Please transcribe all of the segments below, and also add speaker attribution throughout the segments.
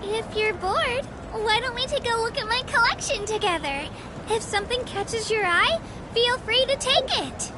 Speaker 1: If you're bored, why don't we take a look at my collection together? If something catches your eye, feel free to take it.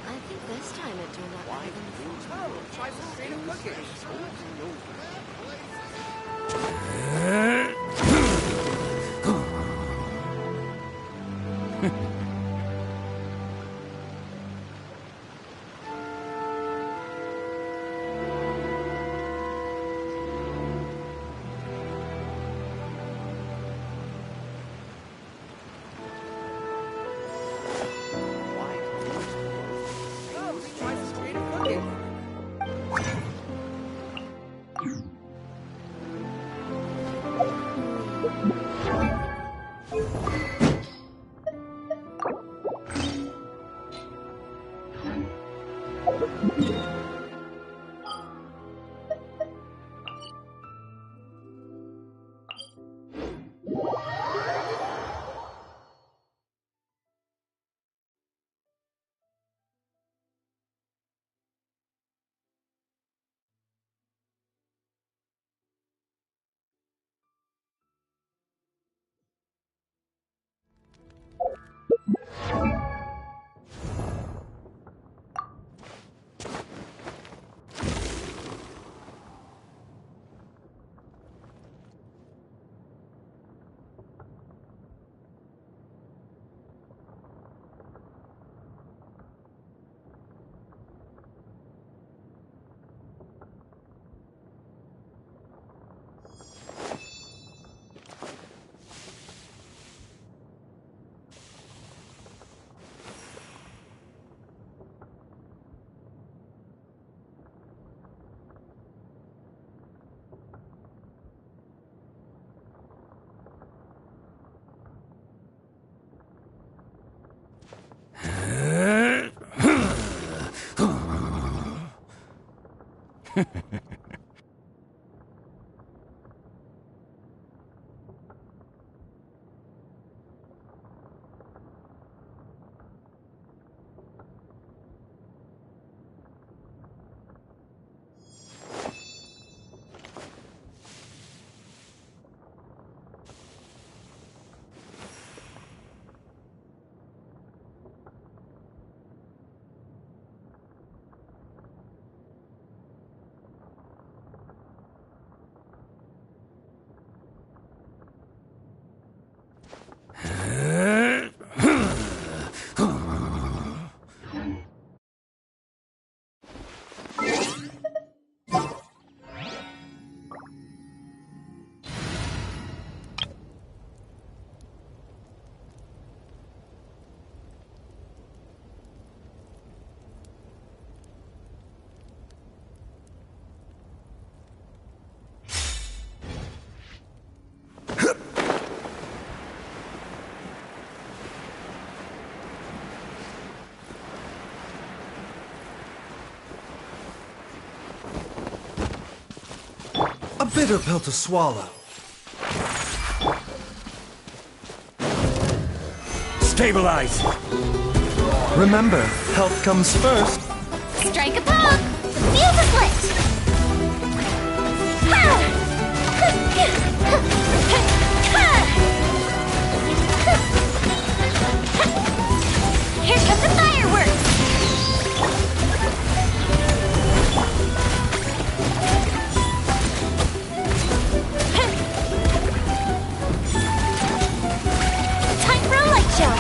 Speaker 2: I think this time it turned out better than before.
Speaker 3: Try some creative cooking. Try some creative cooking.
Speaker 4: A bitter pill to swallow.
Speaker 5: Stabilize!
Speaker 4: Remember, health comes first.
Speaker 1: Strike a pose! Feel the split! Here come the fireworks! Time for a light show!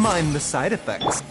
Speaker 4: Mind the side effects.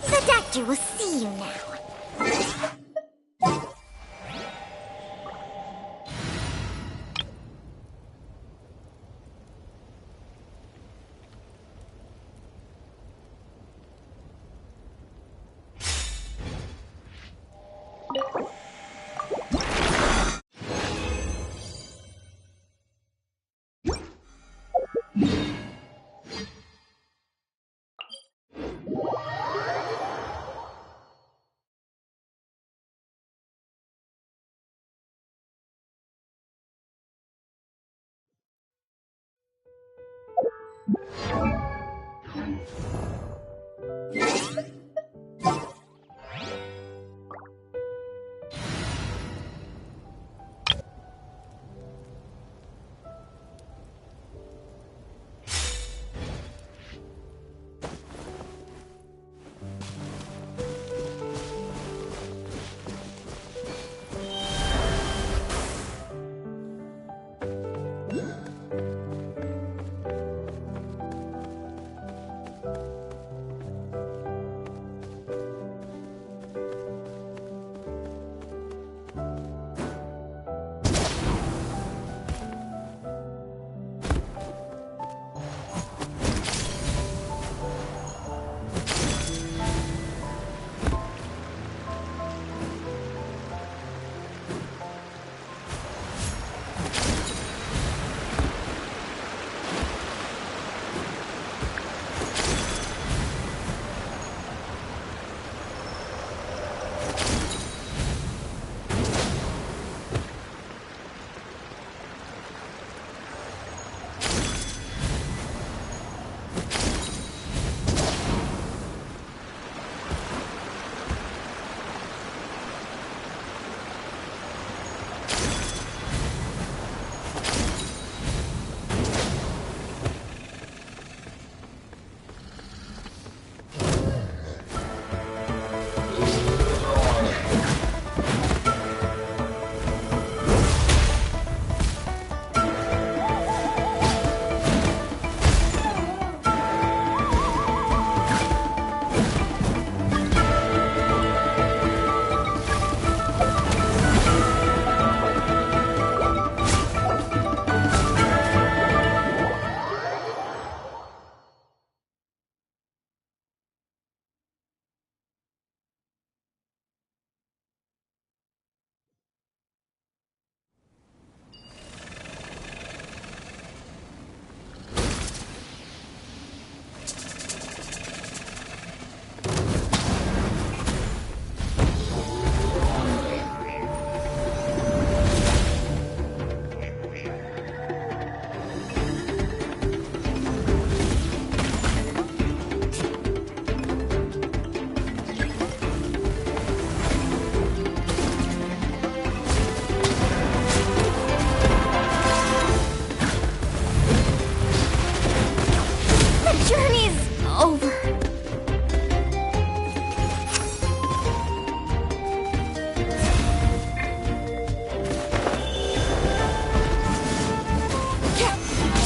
Speaker 1: The doctor will see you now.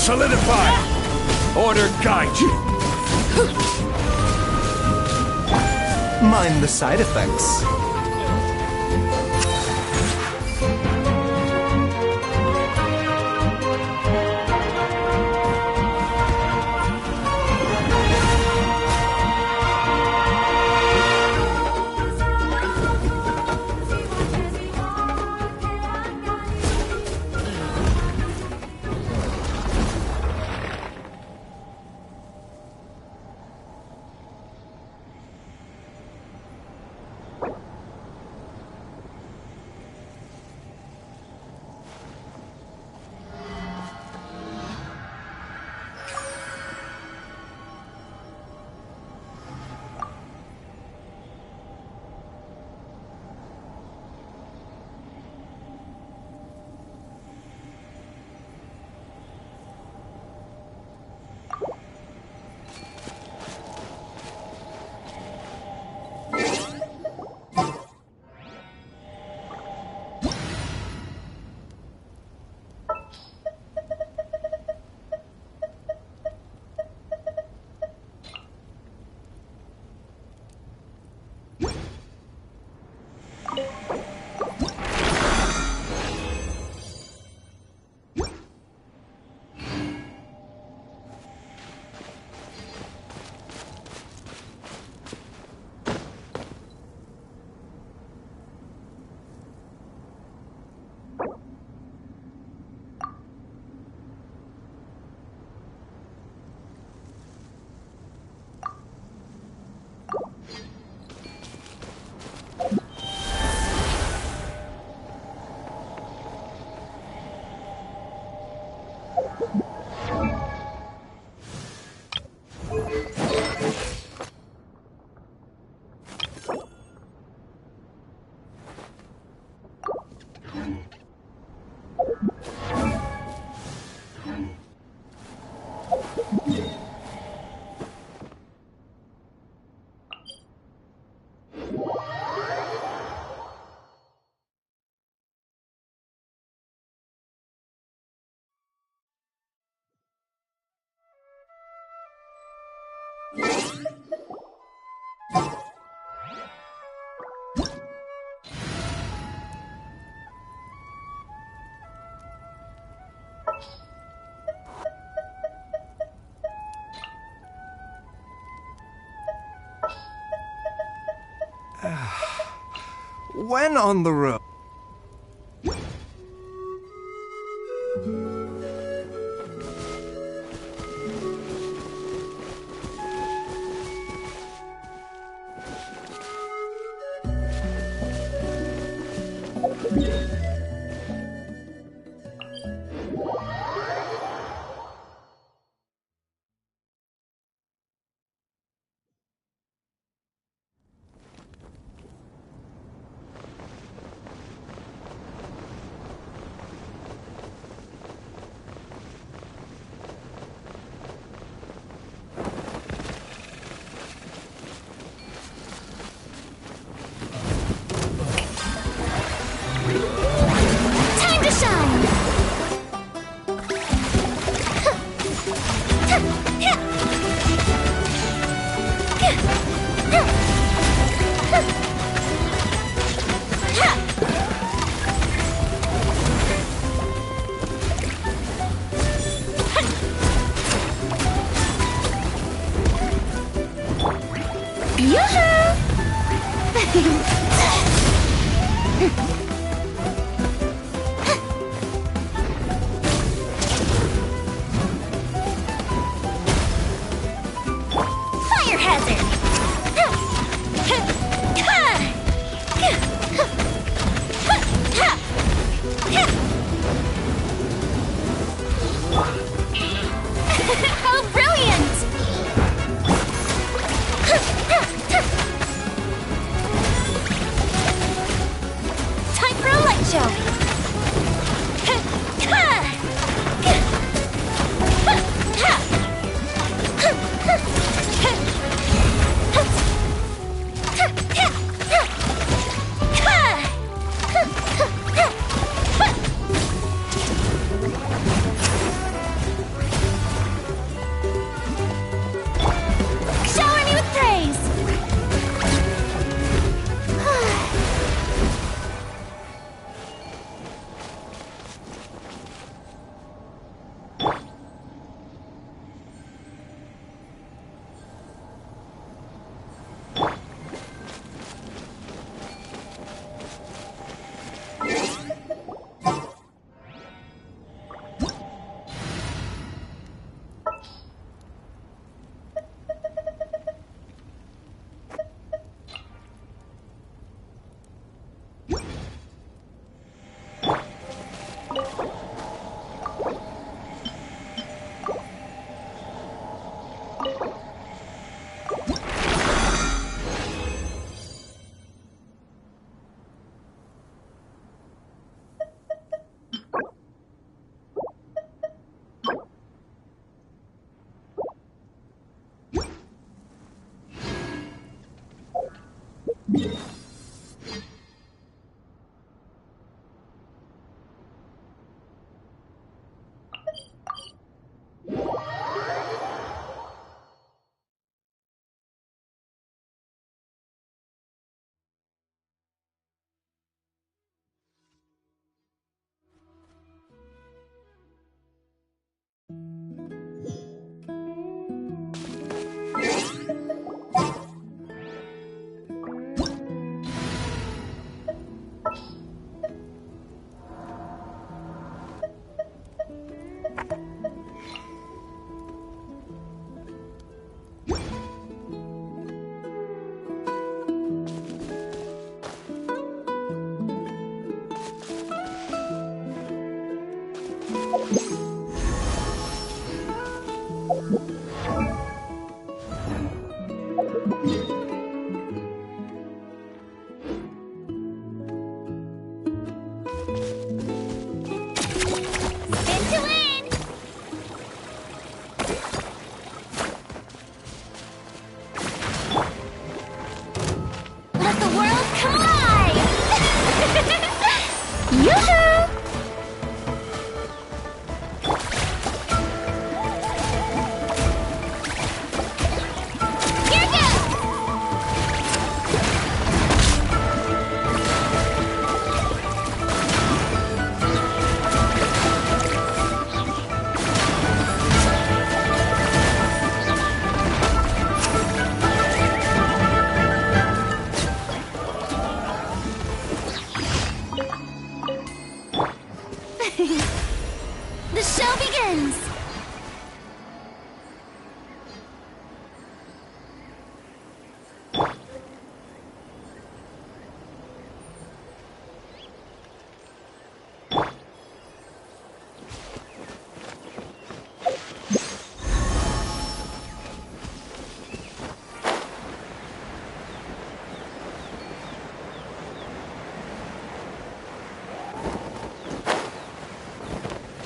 Speaker 5: Solidify! Order guide you!
Speaker 4: Mind the side effects. When on the road.
Speaker 1: Time to shine! Fire hazard! How brilliant! Time for a light show! Shower me with praise!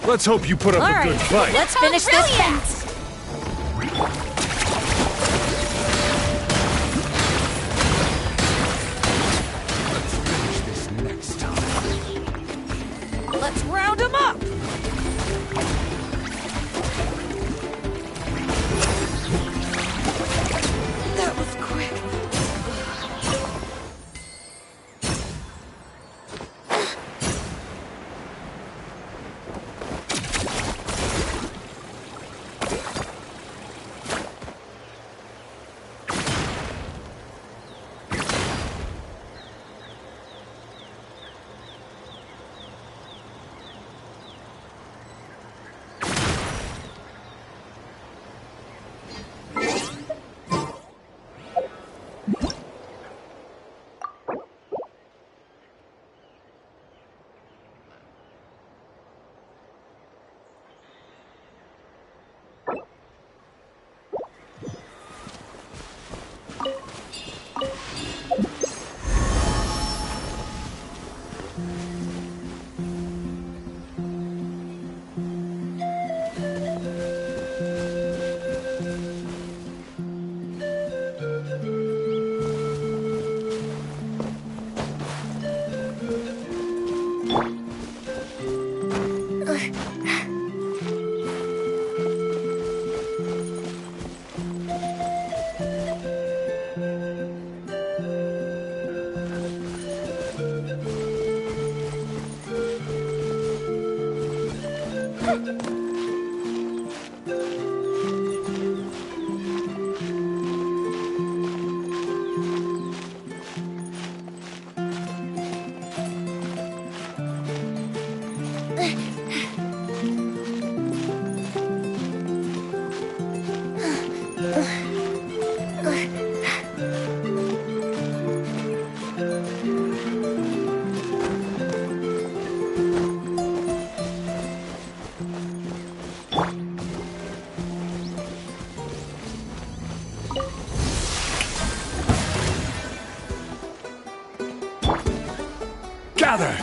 Speaker 5: Let's hope you put up
Speaker 2: All
Speaker 5: a
Speaker 2: right,
Speaker 5: good fight.
Speaker 2: let's finish this fence.
Speaker 5: Finish this next time.
Speaker 2: Let's round them up. That was quick.
Speaker 5: Gather!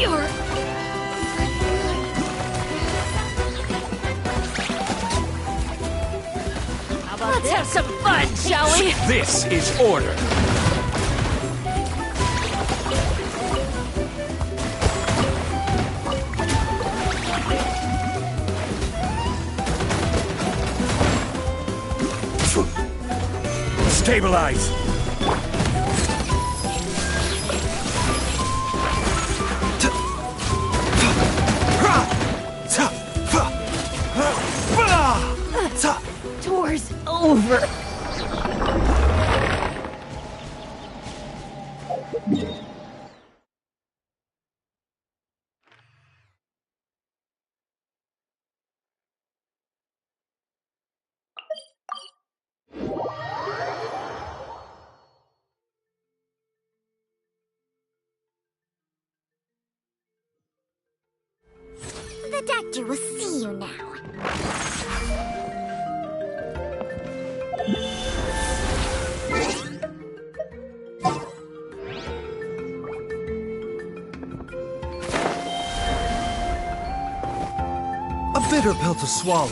Speaker 2: You're... How about Let's have some fun, shall we?
Speaker 5: This is order. Stabilize!
Speaker 2: Tour's over.
Speaker 1: The doctor will see you now.
Speaker 4: A bitter pill to swallow.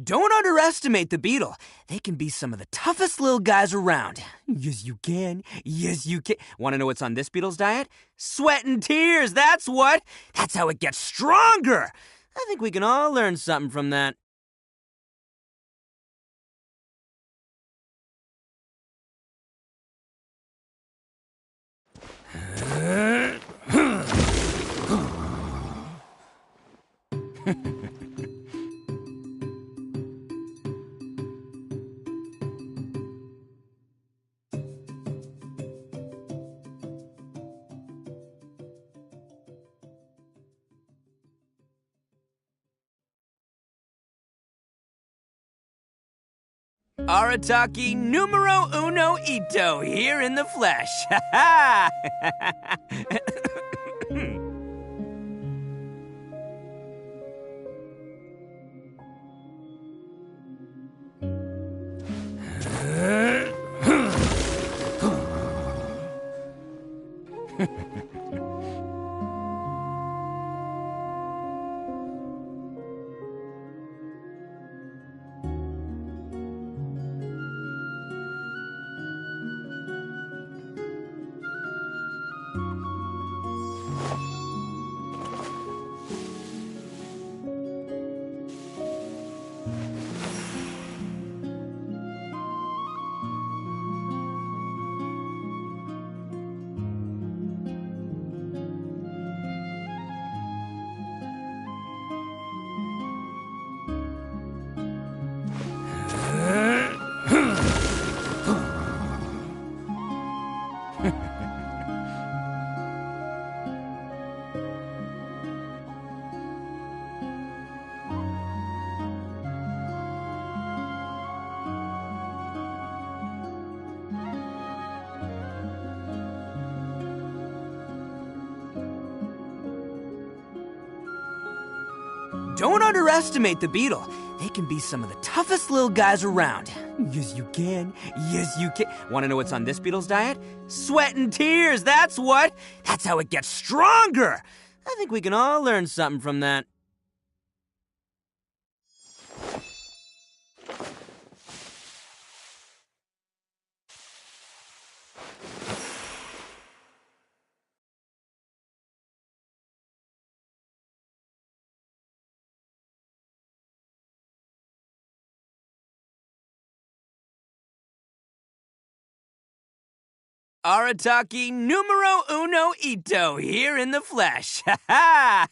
Speaker 6: Don't underestimate the beetle. They can be some of the toughest little guys around. Yes, you can. Yes, you can. Want to know what's on this beetle's diet? Sweat and tears, that's what. That's how it gets stronger. I think we can all learn something from that. Arataki numero uno ito here in the flesh. Ha ha! Don't underestimate the beetle. They can be some of the toughest little guys around. Yes, you can. Yes, you can. Want to know what's on this beetle's diet? Sweat and tears, that's what. That's how it gets stronger. I think we can all learn something from that. Arataki numero uno ito here in the flesh. Ha ha!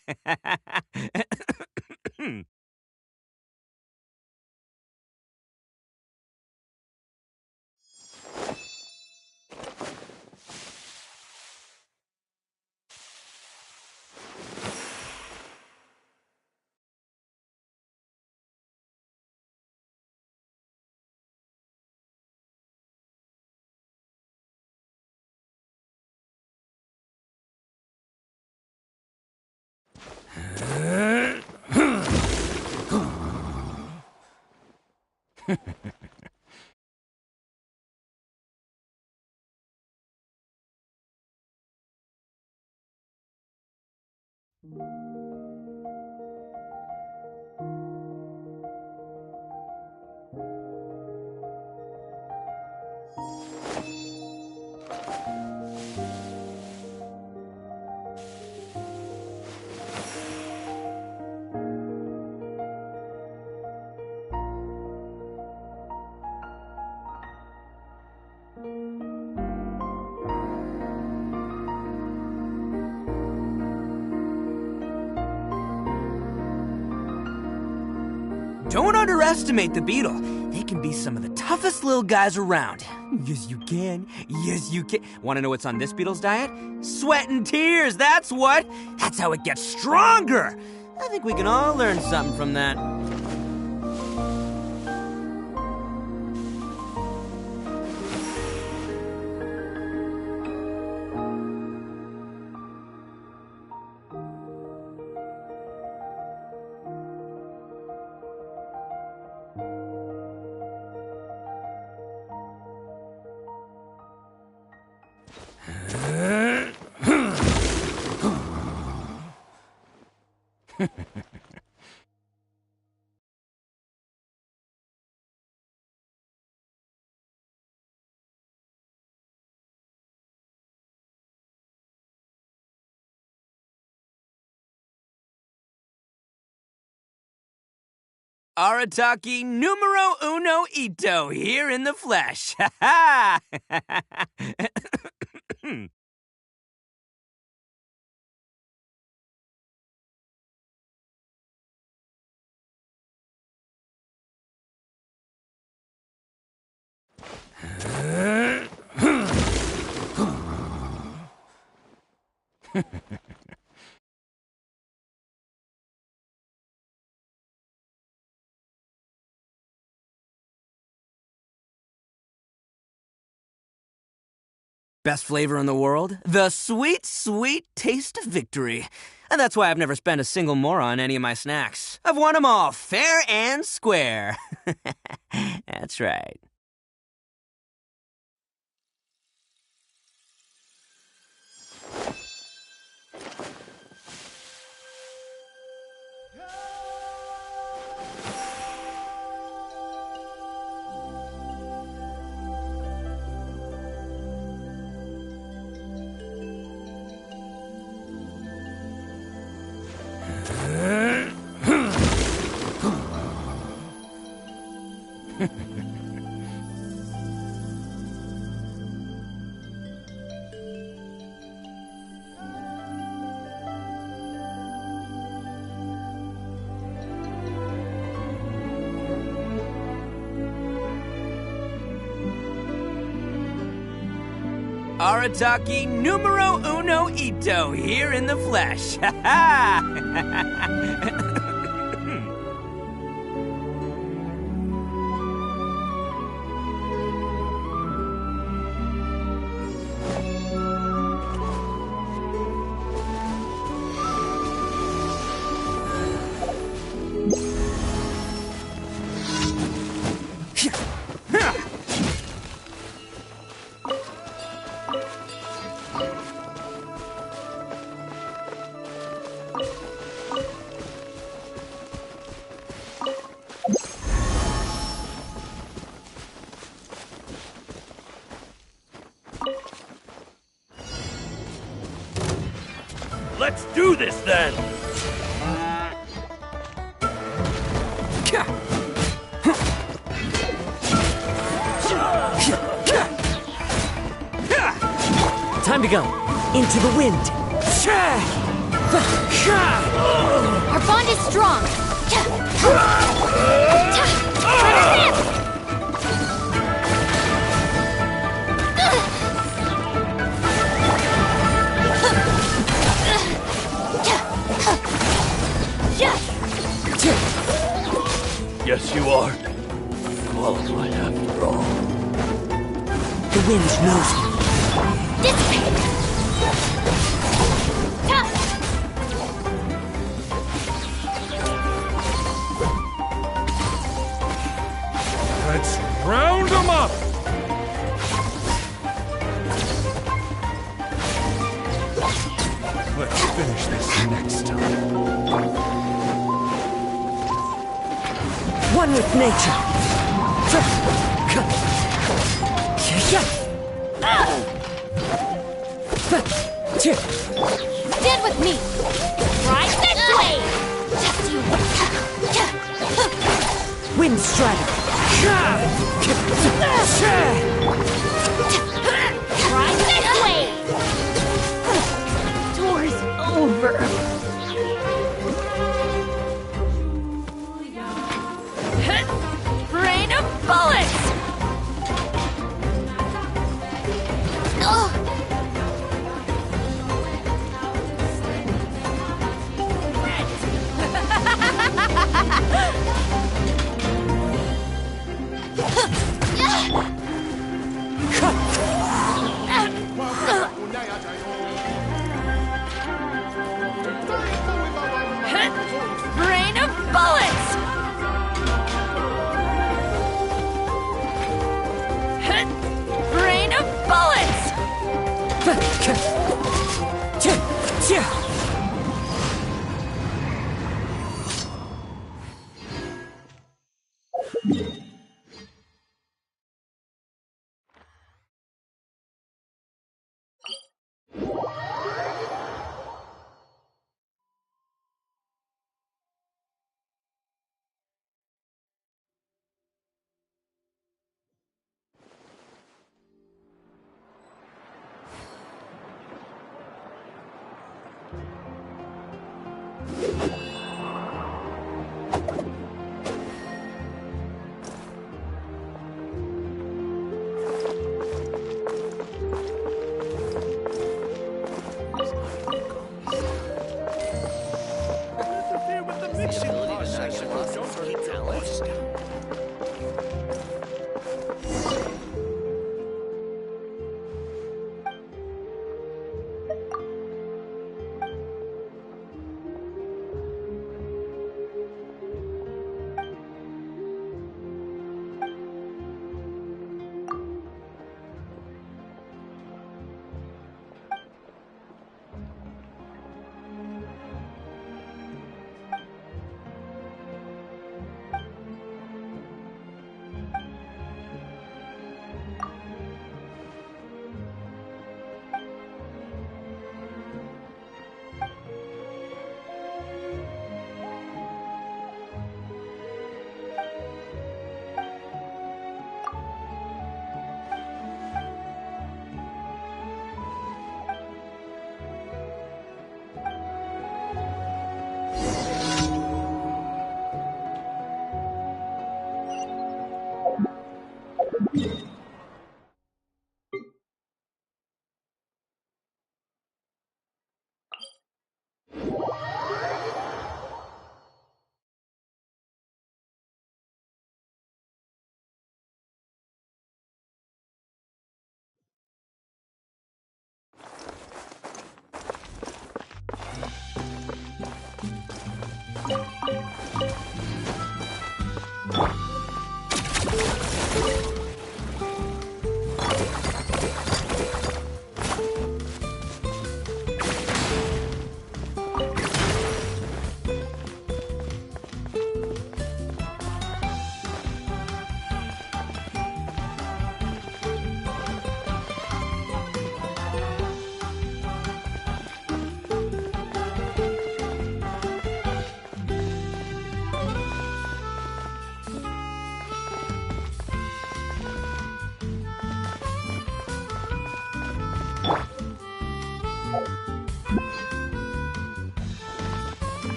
Speaker 6: Don't underestimate the beetle. They can be some of the toughest little guys around. Yes, you can. Yes, you can. Want to know what's on this beetle's diet? Sweat and tears, that's what. That's how it gets stronger. I think we can all learn something from that. Arataki numero uno ito here in the flesh. Ha ha! Best flavor in the world? The sweet, sweet taste of victory. And that's why I've never spent a single more on any of my snacks. I've won them all fair and square. That's right. Arataki numero uno ito here in the flesh. Ha ha!
Speaker 5: Let's do this then!
Speaker 7: Time to go. Into the wind.
Speaker 1: Our bond is strong.
Speaker 5: Yes, you are. Qualified after all.
Speaker 7: The wind knows me.
Speaker 1: Dissipate.
Speaker 5: Let's round them up! Let's finish this next time.
Speaker 7: One with nature.
Speaker 1: Stand with me. Right this way. Just you.
Speaker 7: Wind strider.
Speaker 1: Right this way. Door's over. Rain of bullets. Rain of bullets! Rain of bullets!
Speaker 3: Interfere with the mixing process and you don't keep your voice down.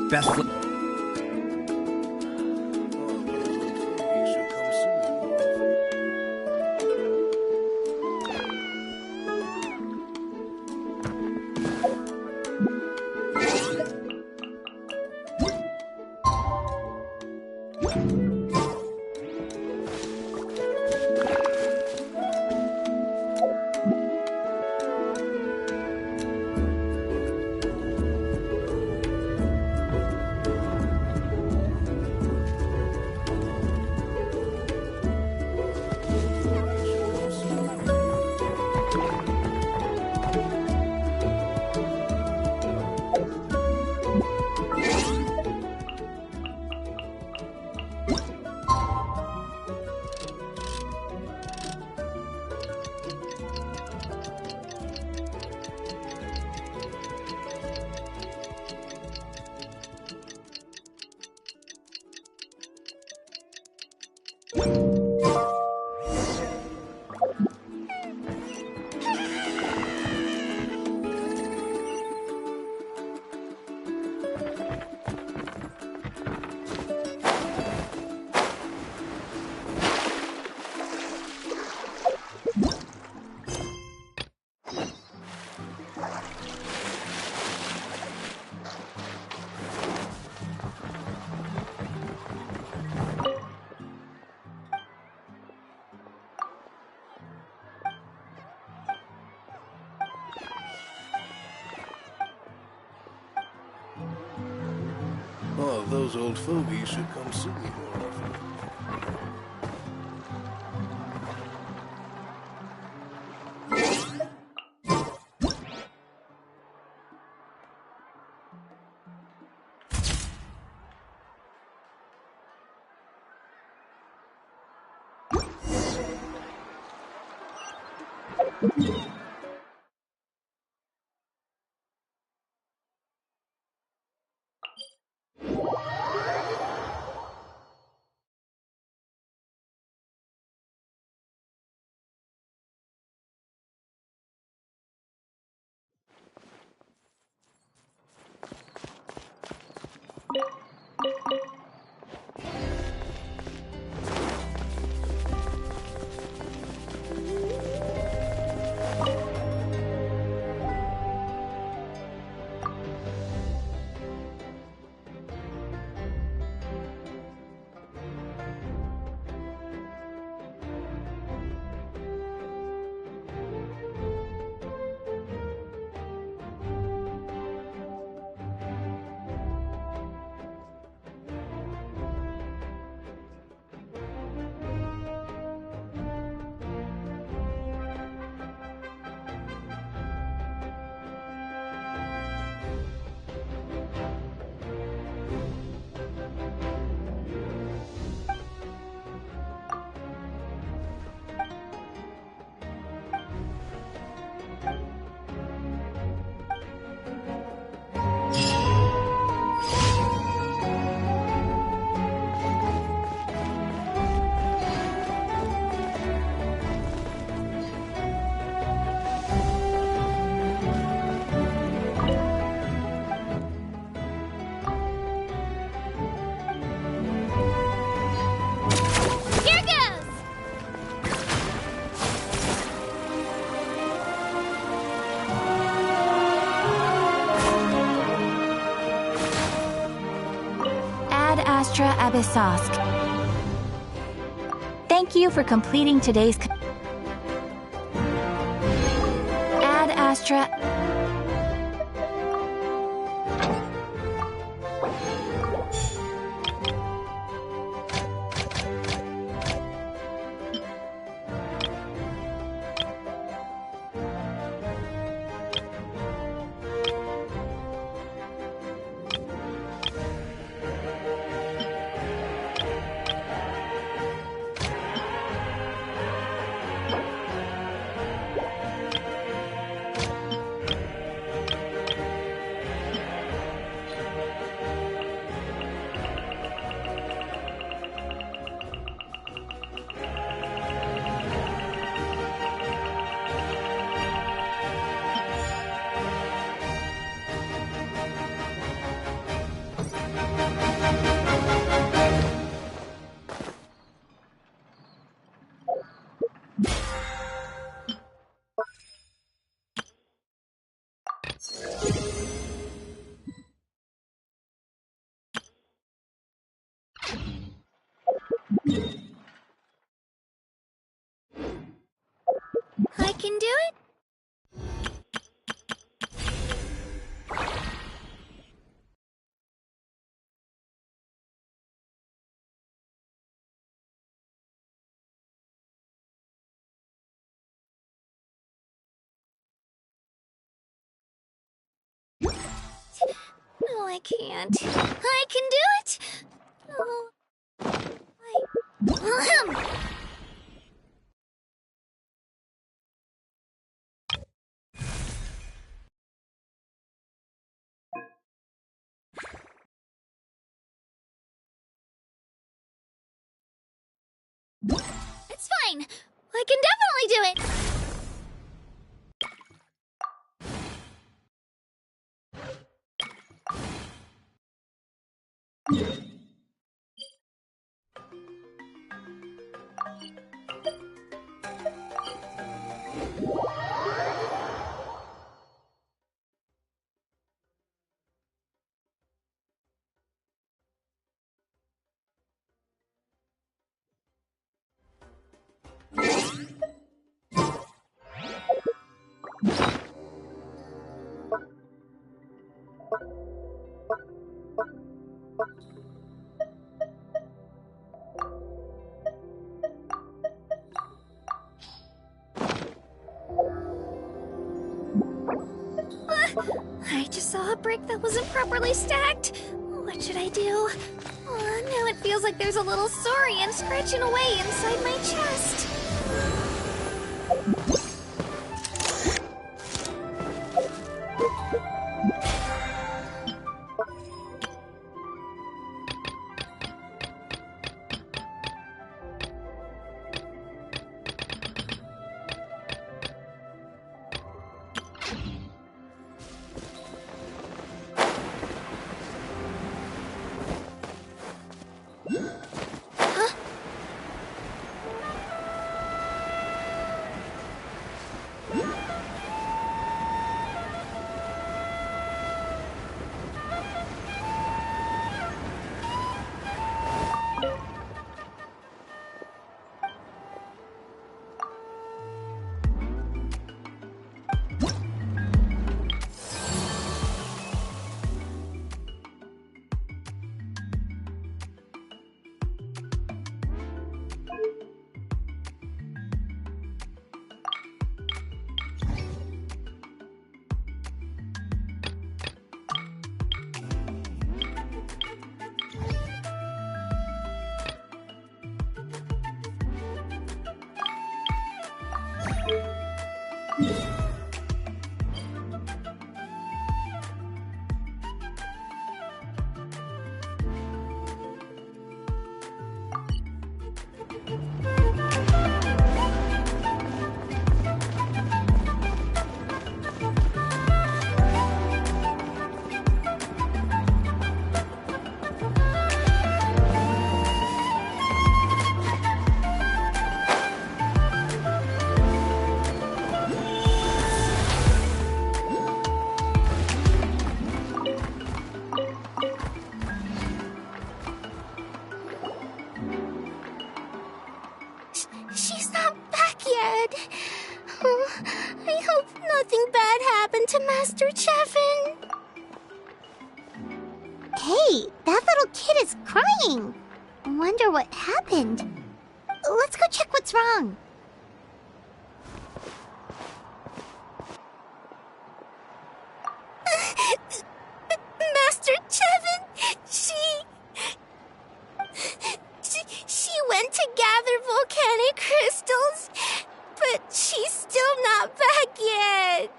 Speaker 6: Best.
Speaker 3: Oh, those old fogies should come see me more often. Oh, those old fogies should come see me more often.
Speaker 1: Here goes!
Speaker 8: Ad Astra Abyssosk. Thank you for completing today's. Ad Astra.
Speaker 1: I can do it? No, I can't. I can do it! Oh, It's fine. I can definitely do it. I just saw a brick that wasn't properly stacked. What should I do? Now it feels like there's a little saurian scratching away inside my chest. She's not back yet. Oh, I hope nothing bad happened to Master Chevin. Hey, that little kid is crying. Wonder what happened. Let's go check what's wrong. Master Chevin, she went to gather volcanic crystals, but she's still not back yet.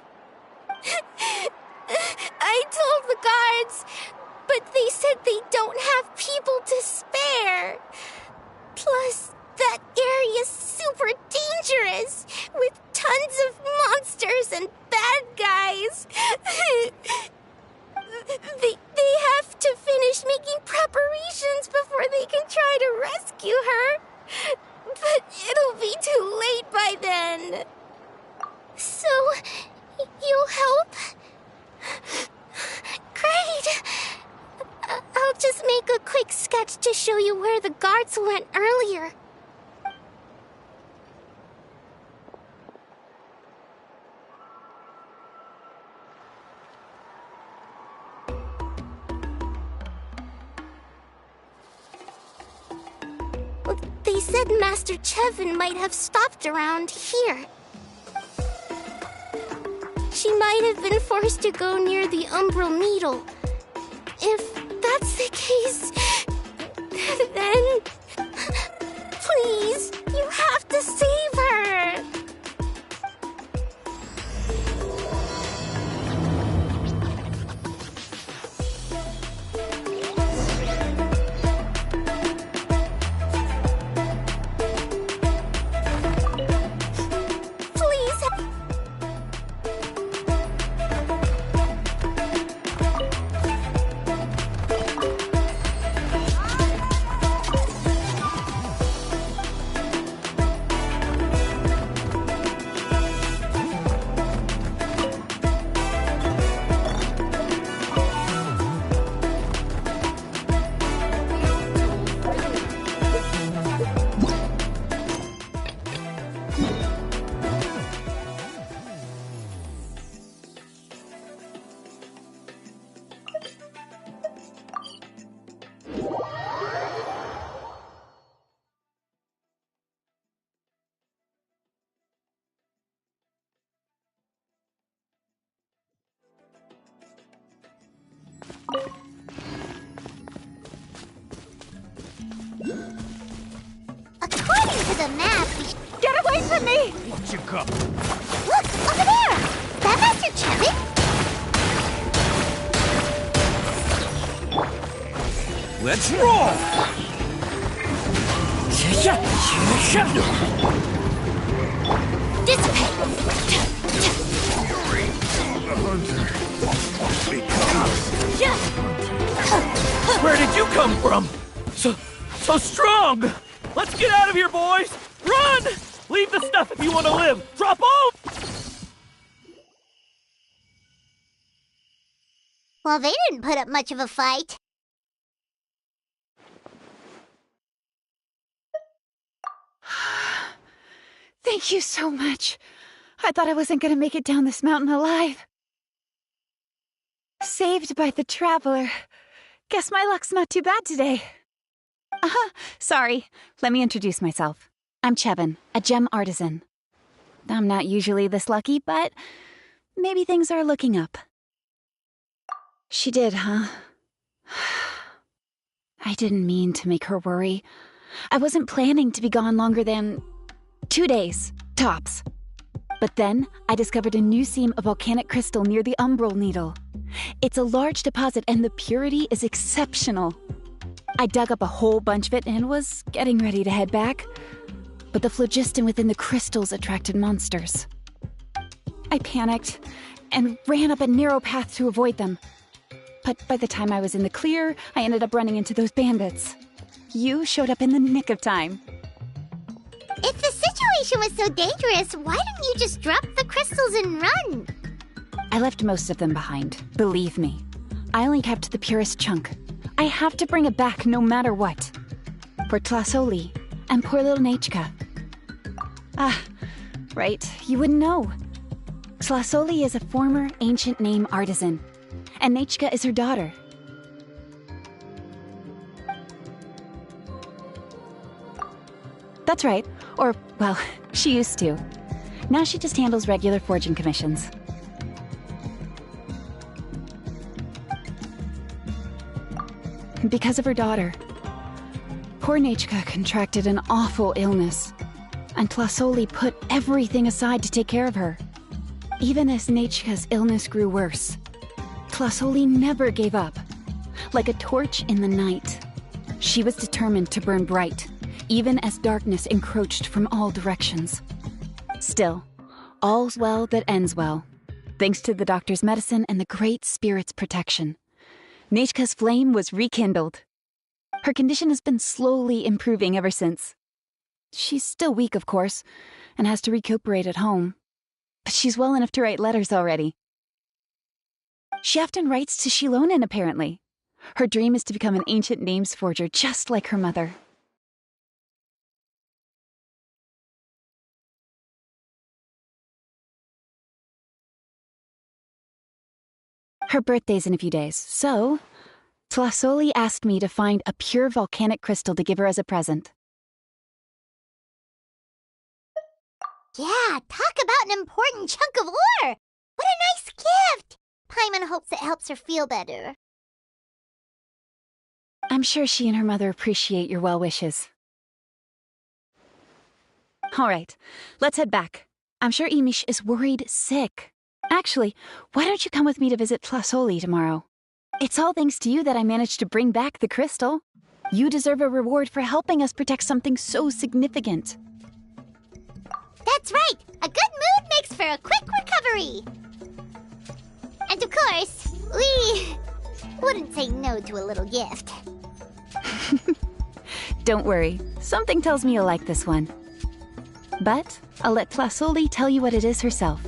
Speaker 1: I told the guards, but they said they don't have people to spare. Plus, that area's super dangerous, with tons of monsters and bad guys. They have to finish making preparations before they can try to rescue her. But it'll be too late by then. So, you'll help? Great! I'll just make a quick sketch to show you where the guards went earlier. They said Master Chevin might have stopped around here. She might have been forced to go near the Umbral Needle. If that's the case, then... Please, you have to save her! According to the map, get away from me!
Speaker 5: Watch your cup.
Speaker 1: Look, over there! That Master Chevin?
Speaker 5: Let's roll!
Speaker 1: Dissipate!
Speaker 5: Where did you come from? So strong! Let's get out of here, boys! Run! Leave the stuff if you want to live! Drop off!
Speaker 1: Well, they didn't put up much of a fight.
Speaker 9: Thank you so much. I thought I wasn't gonna make it down this mountain alive. Saved by the Traveler. Guess my luck's not too bad today. Sorry. Let me introduce myself. I'm Chevin, a gem artisan. I'm not usually this lucky, but maybe things are looking up. She did, huh? I didn't mean to make her worry. I wasn't planning to be gone longer than 2 days, tops. But then, I discovered a new seam of volcanic crystal near the umbral needle. It's a large deposit and the purity is exceptional. I dug up a whole bunch of it and was getting ready to head back. But the phlogiston within the crystals attracted monsters. I panicked and ran up a narrow path to avoid them. But by the time I was in the clear, I ended up running into those bandits. You showed up in the nick of time.
Speaker 1: If the situation was so dangerous, why didn't you just drop the crystals and run?
Speaker 9: I left most of them behind, believe me. I only kept the purest chunk. I have to bring it back no matter what. For Tlasoli and poor little Nechka. Ah, right, you wouldn't know. Tlasoli is a former ancient name artisan, and Nechka is her daughter. That's right, or, well, she used to. Now she just handles regular forging commissions. Because of her daughter. Poor Nechka contracted an awful illness, and Tlasoli put everything aside to take care of her. Even as Nechka's illness grew worse, Tlasoli never gave up. Like a torch in the night, she was determined to burn bright, even as darkness encroached from all directions. Still, all's well that ends well. Thanks to the doctor's medicine and the Great Spirit's protection, Nechka's flame was rekindled. Her condition has been slowly improving ever since. She's still weak, of course, and has to recuperate at home. But she's well enough to write letters already. She often writes to Shilonen, apparently. Her dream is to become an ancient names forger, just like her mother. Her birthday's in a few days, so Tlasoli asked me to find a pure volcanic crystal to give her as a present.
Speaker 1: Yeah, talk about an important chunk of ore! What a nice gift! Paimon hopes it helps her feel better.
Speaker 9: I'm sure she and her mother appreciate your well wishes. All right, let's head back. I'm sure Imish is worried sick. Actually, why don't you come with me to visit Tlasoli tomorrow? It's all thanks to you that I managed to bring back the crystal. You deserve a reward for helping us protect something so significant.
Speaker 1: That's right! A good mood makes for a quick recovery! And of course, we wouldn't say no to a little gift.
Speaker 9: Don't worry, something tells me you'll like this one. But I'll let Tlasoli tell you what it is herself.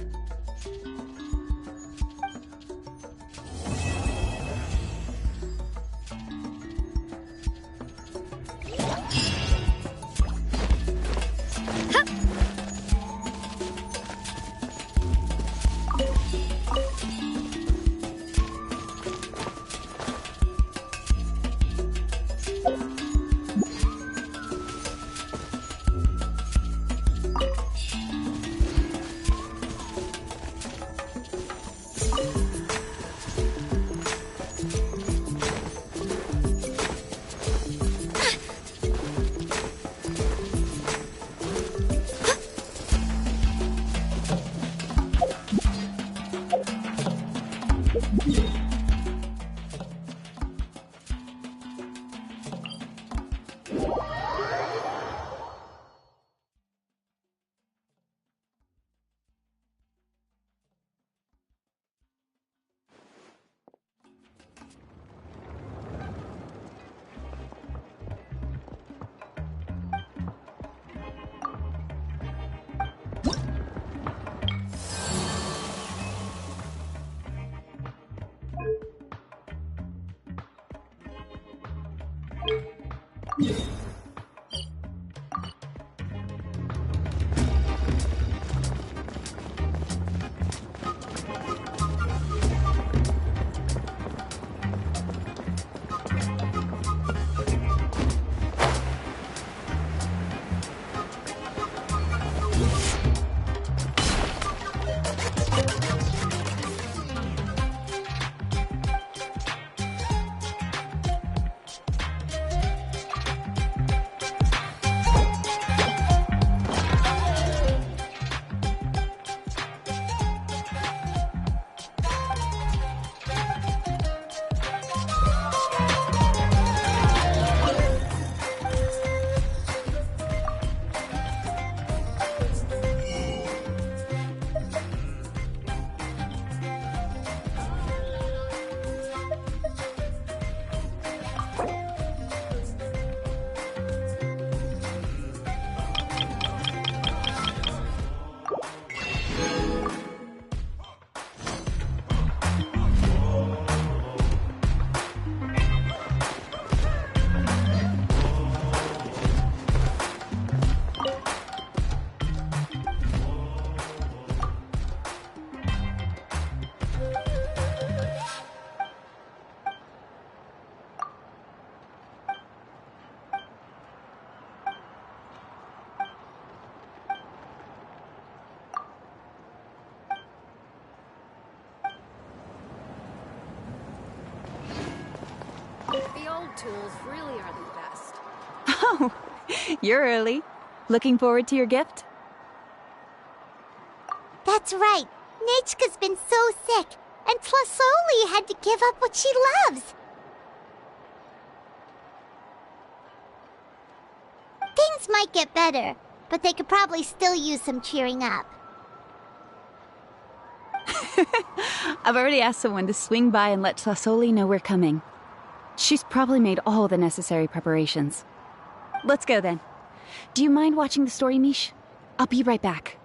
Speaker 2: tools really are the best.
Speaker 9: Oh, you're early. Looking forward to your gift?
Speaker 1: That's right. Nechka's been so sick, and Tlasoli had to give up what she loves. Things might get better, but they could probably still use some cheering up.
Speaker 9: I've already asked someone to swing by and let Tlasoli know we're coming. She's probably made all the necessary preparations. Let's go then. Do you mind watching the story, Mish? I'll be right back.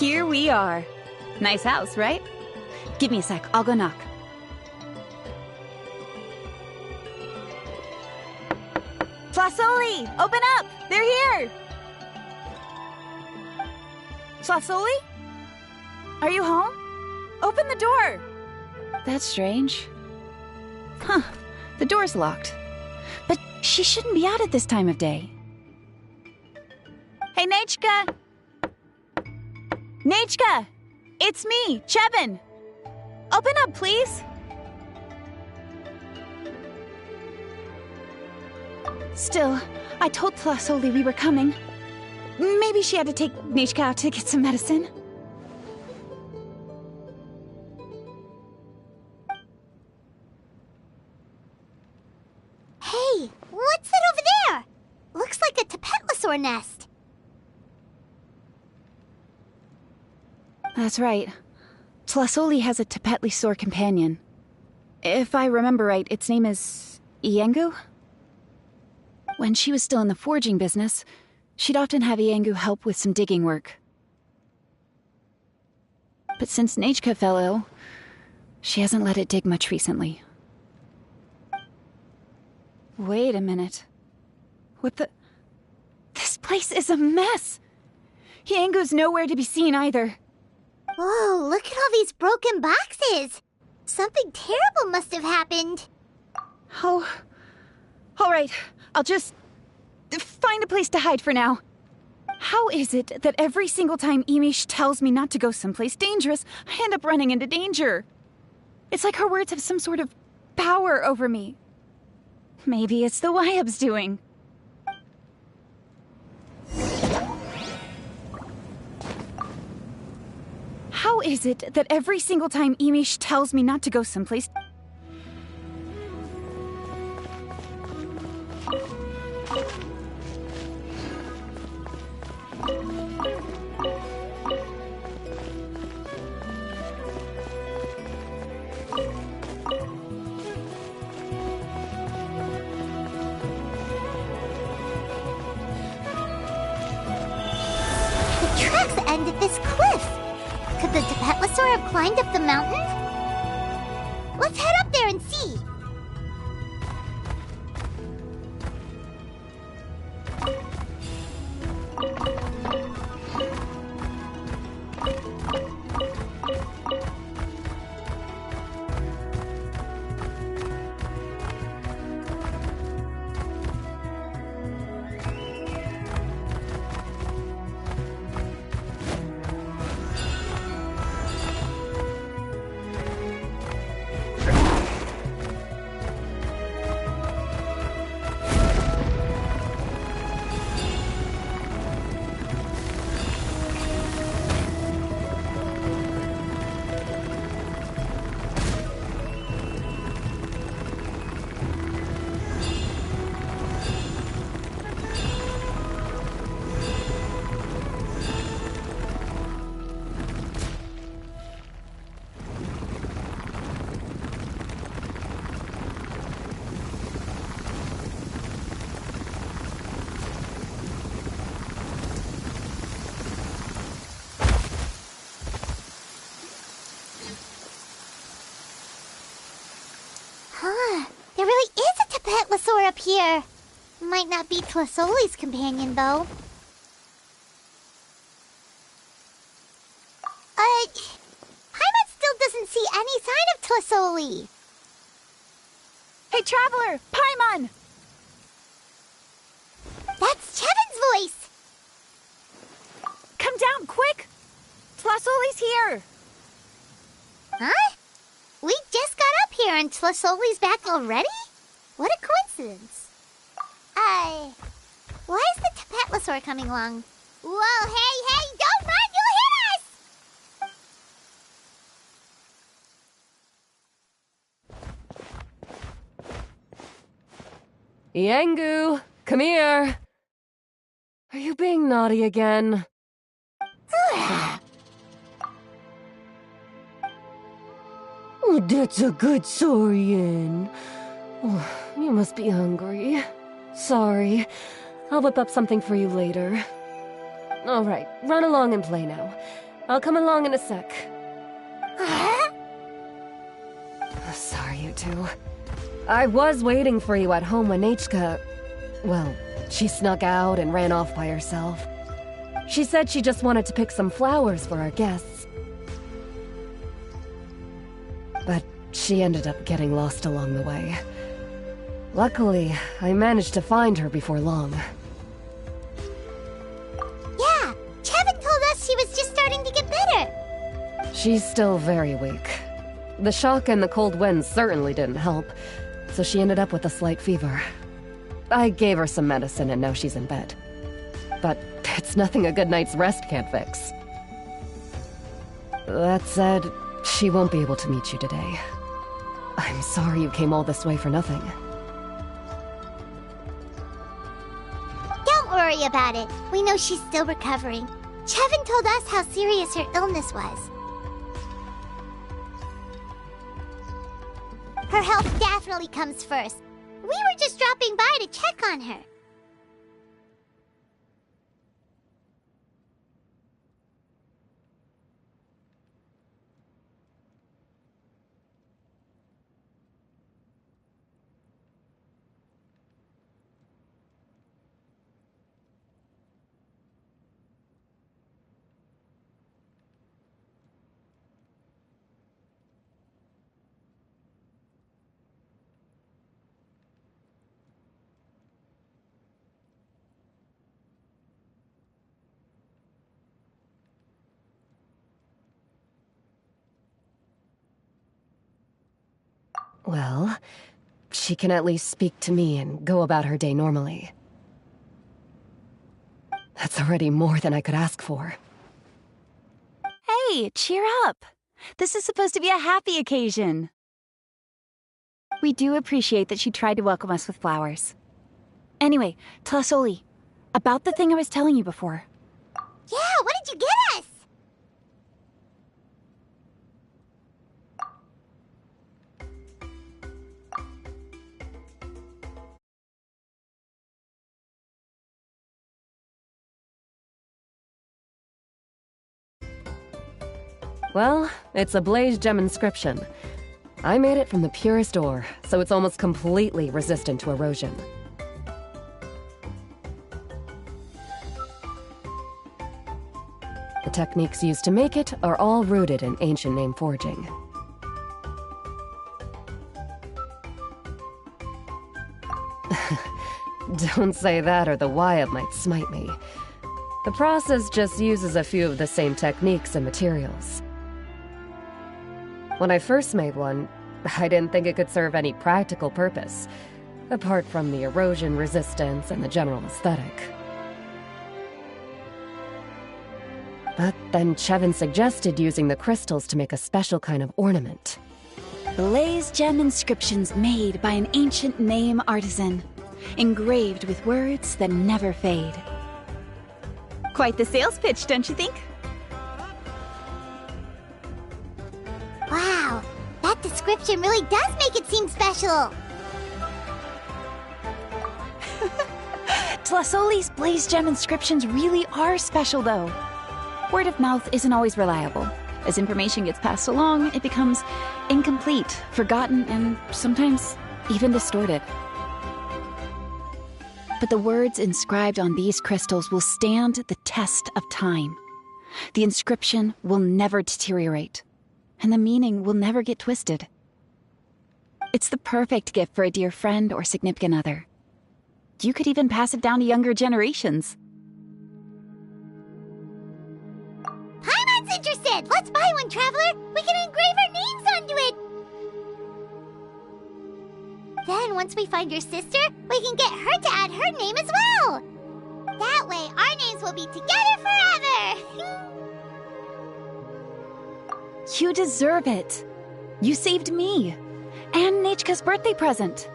Speaker 9: Here we are. Nice house, right? Give me a sec, I'll go knock. Tlasoli! Open up! They're here! Tlasoli? Are you home? Open the door! That's strange. Huh, the door's locked. But she shouldn't be out at this time of day. Hey, Nechka! Nechka! It's me, Chevin! Open up, please! Still, I told Tlasoli we were coming. Maybe she had to take Nechka out to get some medicine.
Speaker 1: Hey, what's that over there? Looks like a Tapetlosaur nest.
Speaker 9: That's right. Tlasoli has a Tapetlosaur companion. If I remember right, its name is Iengu? When she was still in the forging business, she'd often have Iengu help with some digging work. But since Nechka fell ill, she hasn't let it dig much recently. Wait a minute. What the... This place is a mess! Iengu's nowhere to be seen either.
Speaker 1: Whoa, look at all these broken boxes! Something terrible must have happened.
Speaker 9: Oh. All right, I'll just find a place to hide for now. How is it that every single time Emish tells me not to go someplace dangerous, I end up running into danger? It's like her words have some sort of power over me. Maybe it's the Wyab's doing. How is it that every single time Emish tells me not to go someplace...
Speaker 1: The tracks end at this cliff. Could the Tepetlosaur have climbed up the mountain? Let's head up there and see. There really is a Tepetlosaur up here. Might not be Tlisoli's companion, though. Paimon still doesn't see any sign of Tlisoli.
Speaker 9: Hey, Traveler! Paimon!
Speaker 1: That's Chevin's voice!
Speaker 9: Come down, quick! Tlasoli's here!
Speaker 1: Huh? We just got up here and Tlisoli's back already? What a coincidence. Why is the Tepetlosaur coming along? Whoa, hey, don't run, you'll hit us!
Speaker 2: Yangu, come here. Are you being naughty again? Oh, that's a good saurian. Oh, you must be hungry. Sorry. I'll whip up something for you later. All right, run along and play now. I'll come along in a sec. Sorry, you two. I was waiting for you at home when Hka... Well, she snuck out and ran off by herself. She said she just wanted to pick some flowers for our guests. But she ended up getting lost along the way. Luckily, I managed to find her before long.
Speaker 1: Yeah, Chevin told us she was just starting to get better.
Speaker 2: She's still very weak. The shock and the cold winds certainly didn't help, so she ended up with a slight fever. I gave her some medicine and now she's in bed. But it's nothing a good night's rest can't fix. That said, she won't be able to meet you today. I'm sorry you came all this way for nothing.
Speaker 1: Don't worry about it. We know she's still recovering. Chevin told us how serious her illness was. Her health definitely comes first. We were just dropping by to check on her.
Speaker 2: Well, she can at least speak to me and go about her day normally. That's already more than I could ask for.
Speaker 9: Hey, cheer up. This is supposed to be a happy occasion. We do appreciate that she tried to welcome us with flowers. Anyway, Tlasoli, about the thing I was telling you before.
Speaker 1: Yeah, what did you get us?
Speaker 2: Well, it's a blaze gem inscription. I made it from the purest ore, so it's almost completely resistant to erosion. The techniques used to make it are all rooted in ancient name forging. Don't say that or the Wyatt might smite me. The process just uses a few of the same techniques and materials. When I first made one, I didn't think it could serve any practical purpose, apart from the erosion resistance and the general aesthetic. But then Chevin suggested using the crystals to make a special kind of ornament.
Speaker 9: Blaze gem inscriptions made by an ancient name artisan, engraved with words that never fade. Quite the sales pitch, don't you think?
Speaker 1: Wow, that description really does make it seem special.
Speaker 9: Tlasoli's blaze gem inscriptions really are special, though. Word of mouth isn't always reliable. As information gets passed along, it becomes incomplete, forgotten, and sometimes even distorted. But the words inscribed on these crystals will stand the test of time. The inscription will never deteriorate, and the meaning will never get twisted. It's the perfect gift for a dear friend or significant other. You could even pass it down to younger generations.
Speaker 1: Paimon's interested! Let's buy one, Traveler! We can engrave our names onto it! Then, once we find your sister, we can get her to add her name as well! That way, our names will be together forever!
Speaker 9: You deserve it. You saved me. And Nechka's birthday present.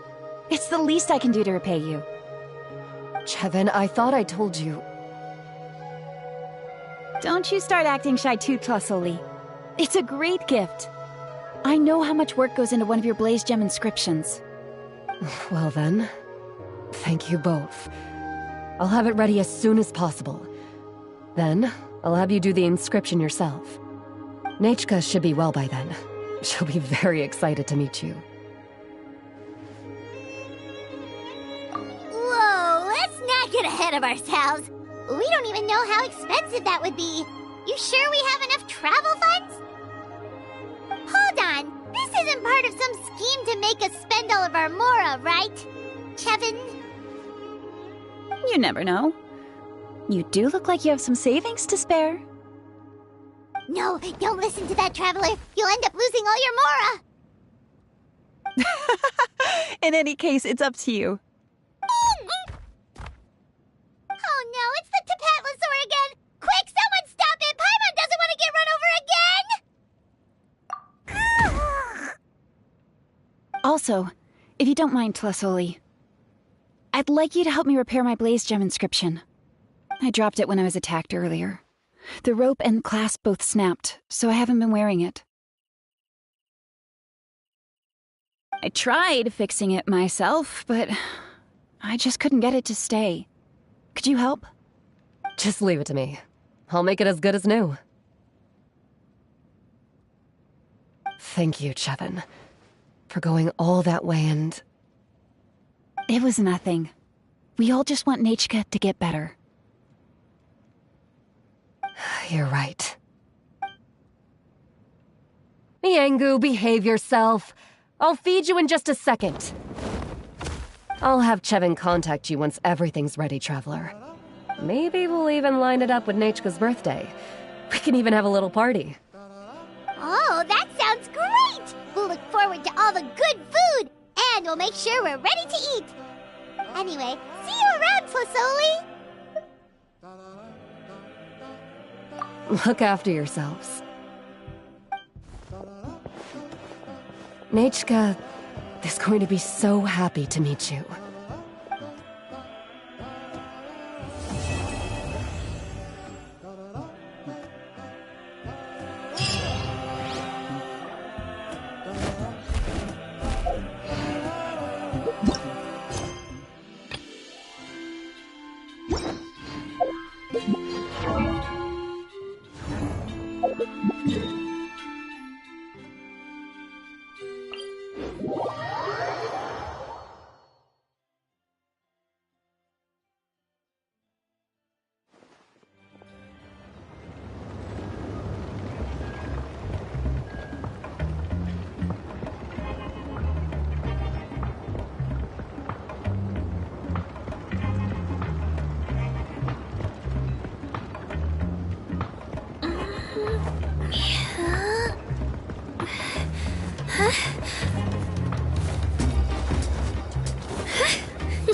Speaker 9: It's the least I can do to repay you.
Speaker 2: Chevin, I thought I told you.
Speaker 9: Don't you start acting shy too, Tlasoli. It's a great gift. I know how much work goes into one of your blaze gem inscriptions.
Speaker 2: Well then, thank you both. I'll have it ready as soon as possible. Then, I'll have you do the inscription yourself. Nechka should be well by then. She'll be very excited to meet you.
Speaker 1: Whoa, let's not get ahead of ourselves. We don't even know how expensive that would be. You sure we have enough travel funds? Hold on, this isn't part of some scheme to make us spend all of our mora, right? Chevin?
Speaker 9: You never know. You do look like you have some savings to spare.
Speaker 1: No, don't listen to that, Traveler. You'll end up losing all your mora.
Speaker 9: In any case, it's up to you.
Speaker 1: Oh no, it's the Tapatlosaur again! Quick, someone stop it! Paimon doesn't want to get run over again!
Speaker 9: Also, if you don't mind, Tlasoli, I'd like you to help me repair my blaze gem inscription. I dropped it when I was attacked earlier. The rope and clasp both snapped, so I haven't been wearing it. I tried fixing it myself, but I just couldn't get it to stay. Could you help?
Speaker 2: Just leave it to me. I'll make it as good as new. Thank you, Chevin, for going all that way and...
Speaker 9: It was nothing. We all just want Nechka to get better.
Speaker 2: You're right. Miangu, behave yourself. I'll feed you in just a second. I'll have Chevin contact you once everything's ready, Traveler. Maybe we'll even line it up with Nechka's birthday. We can even have a little party.
Speaker 1: Oh, that sounds great! We'll look forward to all the good food, and we'll make sure we're ready to eat. Anyway, see you around, Flasoli!
Speaker 2: Look after yourselves. Nechka is going to be so happy to meet you.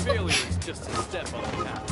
Speaker 5: Failure's just a step on the path.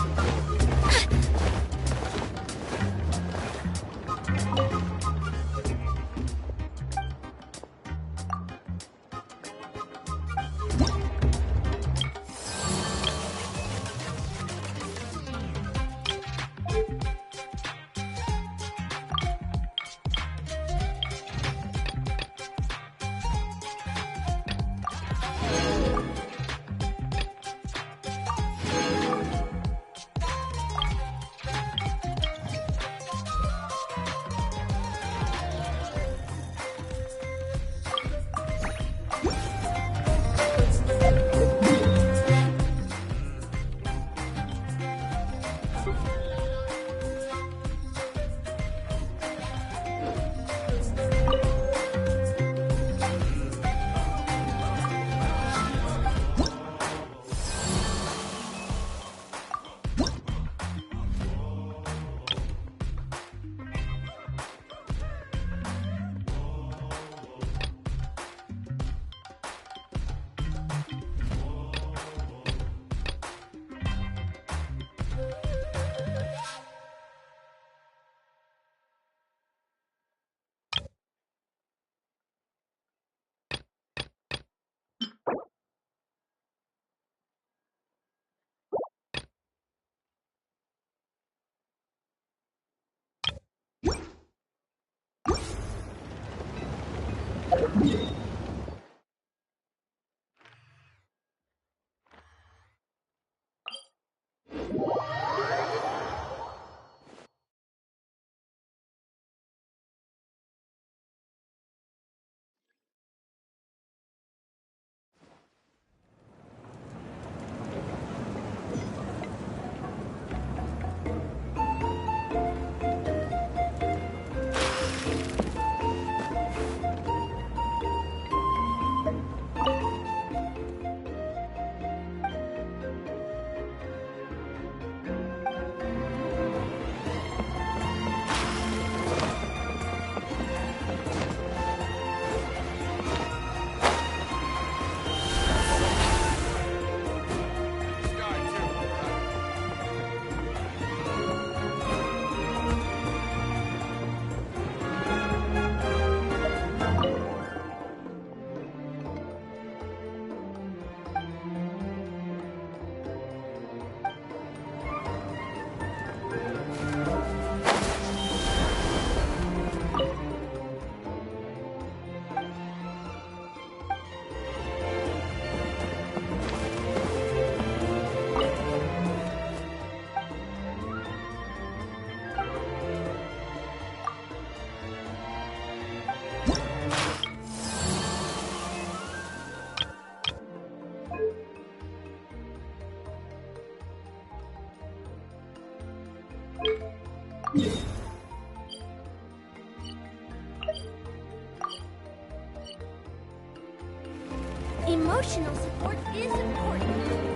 Speaker 1: Emotional support is important.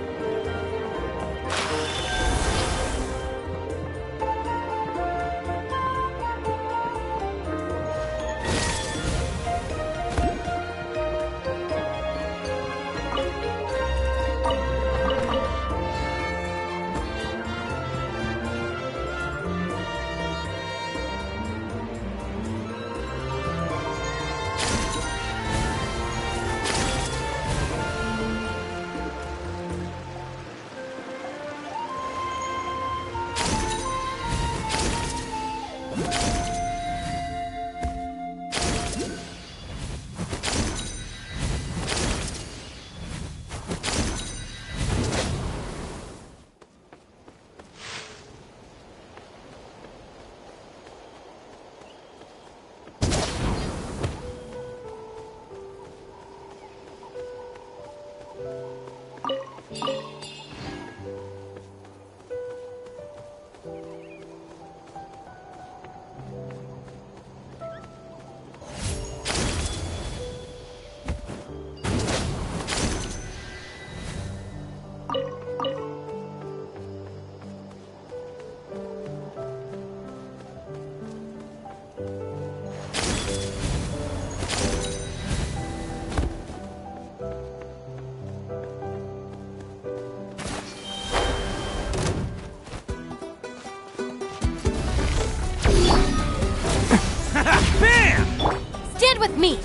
Speaker 2: with me!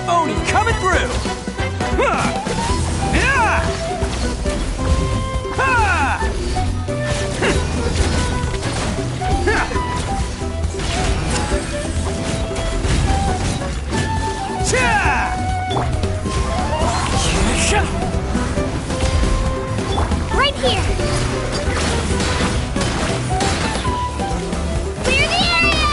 Speaker 6: Oni coming through!
Speaker 1: Right here! Clear the area!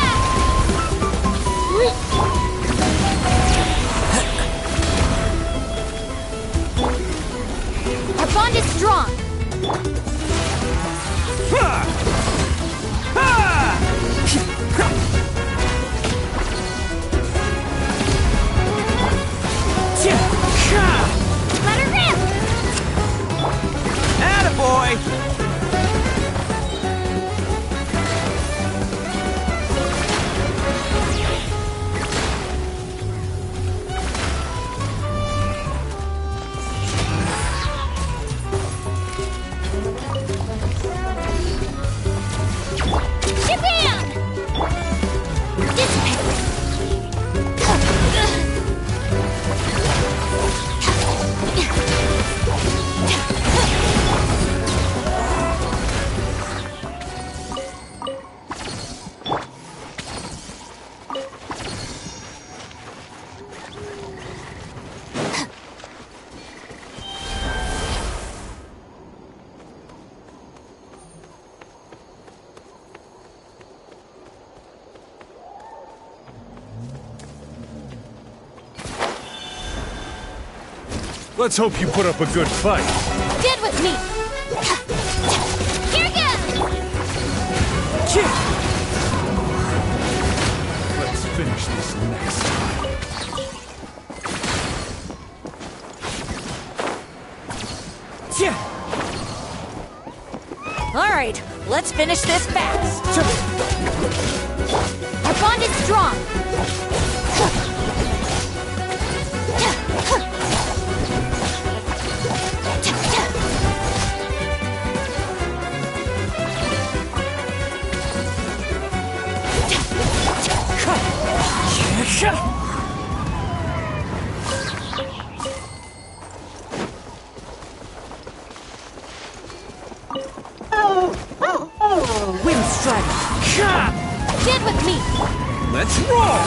Speaker 2: Our bond is strong!
Speaker 1: Let her rip!
Speaker 6: Attaboy!
Speaker 1: Japan!
Speaker 3: Let's hope you put up a good fight.
Speaker 2: Get with me!
Speaker 1: Here goes!
Speaker 3: Let's finish this next time.
Speaker 2: Alright, let's finish this fast! Our bond is strong!
Speaker 7: Wind strike.
Speaker 2: Get with me!
Speaker 6: Let's roll!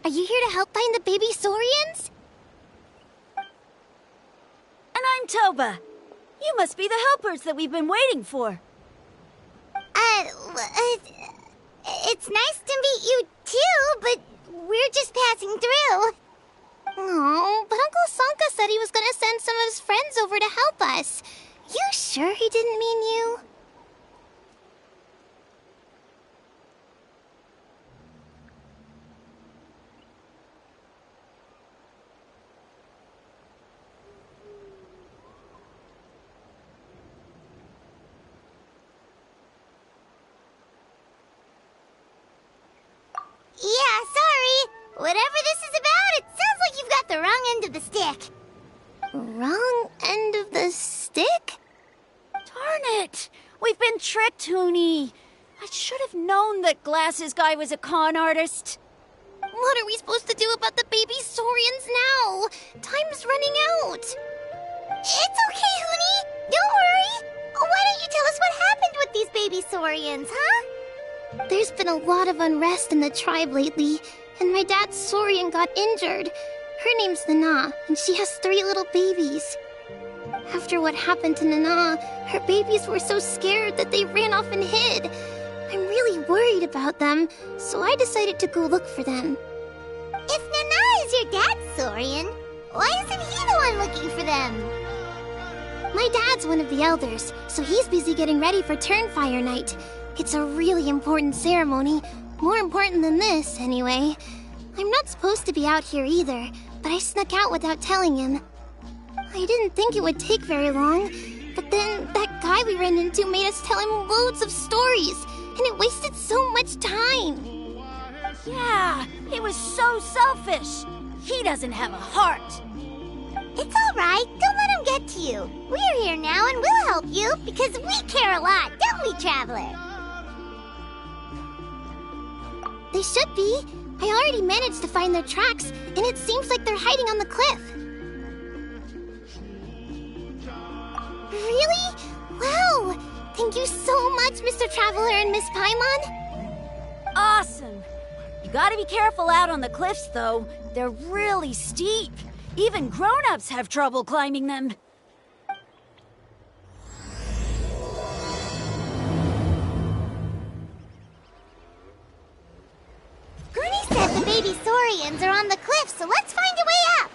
Speaker 1: Are you here to help find the baby Saurians?
Speaker 10: And I'm Toba. You must be the helpers that we've been waiting for.
Speaker 1: It's nice to meet you too, but we're just passing through. Oh, but Uncle Sanka said he was gonna send some of his friends over to help us. You sure he didn't mean you? Yeah, sorry. Whatever this is about, it sounds like you've got the wrong end of the stick. Wrong end of the stick?
Speaker 10: Darn it! We've been tricked, Hoonie. I should have known that Glasses Guy was a con artist.
Speaker 1: What are we supposed to do about the baby Saurians? saurians now. Time's running out. It's okay, Huni. Don't worry. Why don't you tell us what happened with these baby saurians, huh? There's been a lot of unrest in the tribe lately, and my dad's saurian got injured. Her name's Nana, and she has 3 little babies. After what happened to Nana, her babies were so scared that they ran off and hid. I'm really worried about them, so I decided to go look for them. If Nana is your dad's saurian, why isn't he the one looking for them? My dad's one of the elders, so he's busy getting ready for Turnfire Night. It's a really important ceremony, more important than this, anyway. I'm not supposed to be out here either, but I snuck out without telling him. I didn't think it would take very long, but then that guy we ran into made us tell him loads of stories, and it wasted so much time.
Speaker 10: Yeah, he was so selfish. He doesn't have a heart.
Speaker 1: It's all right. Don't let him get to you. We're here now and we'll help you because we care a lot, don't we, Traveler? They should be. I already managed to find their tracks, and it seems like they're hiding on the cliff. Really? Wow! Thank you so much, Mr. Traveler and Miss Paimon.
Speaker 10: Awesome. You gotta be careful out on the cliffs, though. They're really steep. Even grown-ups have trouble climbing them.
Speaker 1: Gurney said the baby saurians are on the cliff, so let's find a way up.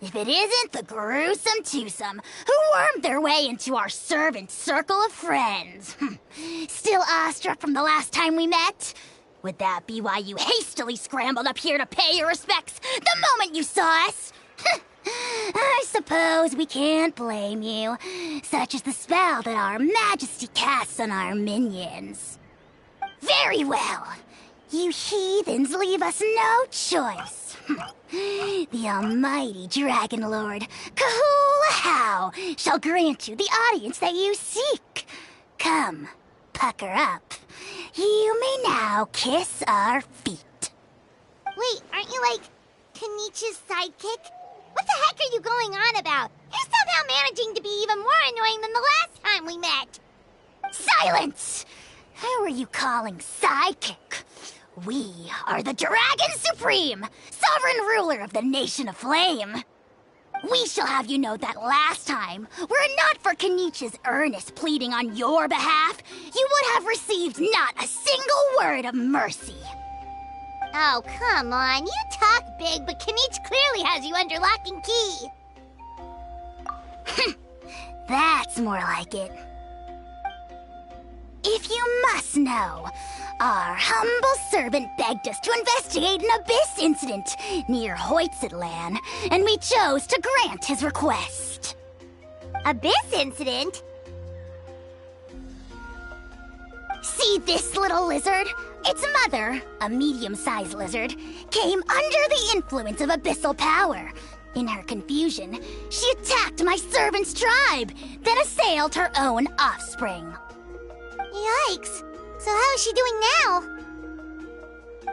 Speaker 10: If it isn't the gruesome twosome who wormed their way into our servant circle of friends. Still awestruck from the last time we met? Would that be why you hastily scrambled up here to pay your respects the moment you saw us? I suppose we can't blame you. Such is the spell that our majesty casts on our minions. Very well. You heathens leave us no choice. The almighty Dragon Lord, Kahula shall grant you the audience that you seek. Come, pucker up. You may now kiss our feet.
Speaker 1: Wait, aren't you like Kenichi's sidekick? What the heck are you going on about? You're somehow managing to be even more annoying than the last time we met.
Speaker 10: Silence! Who are you calling sidekick? We are the Dragon Supreme, sovereign ruler of the Nation of Flame. We shall have you know that last time, were it not for Kenichi's earnest pleading on your behalf, you would have received not a single word of mercy.
Speaker 1: Oh, come on. You talk big, but Kenichi clearly has you under lock and key.
Speaker 10: That's more like it. If you must know, our humble servant begged us to investigate an abyss incident near Hoytsidlan, and we chose to grant his request.
Speaker 1: Abyss incident?
Speaker 10: See this little lizard? Its mother, a medium-sized lizard, came under the influence of abyssal power. In her confusion, she attacked my servant's tribe, then assailed her own offspring.
Speaker 1: Yikes. So how is she doing now?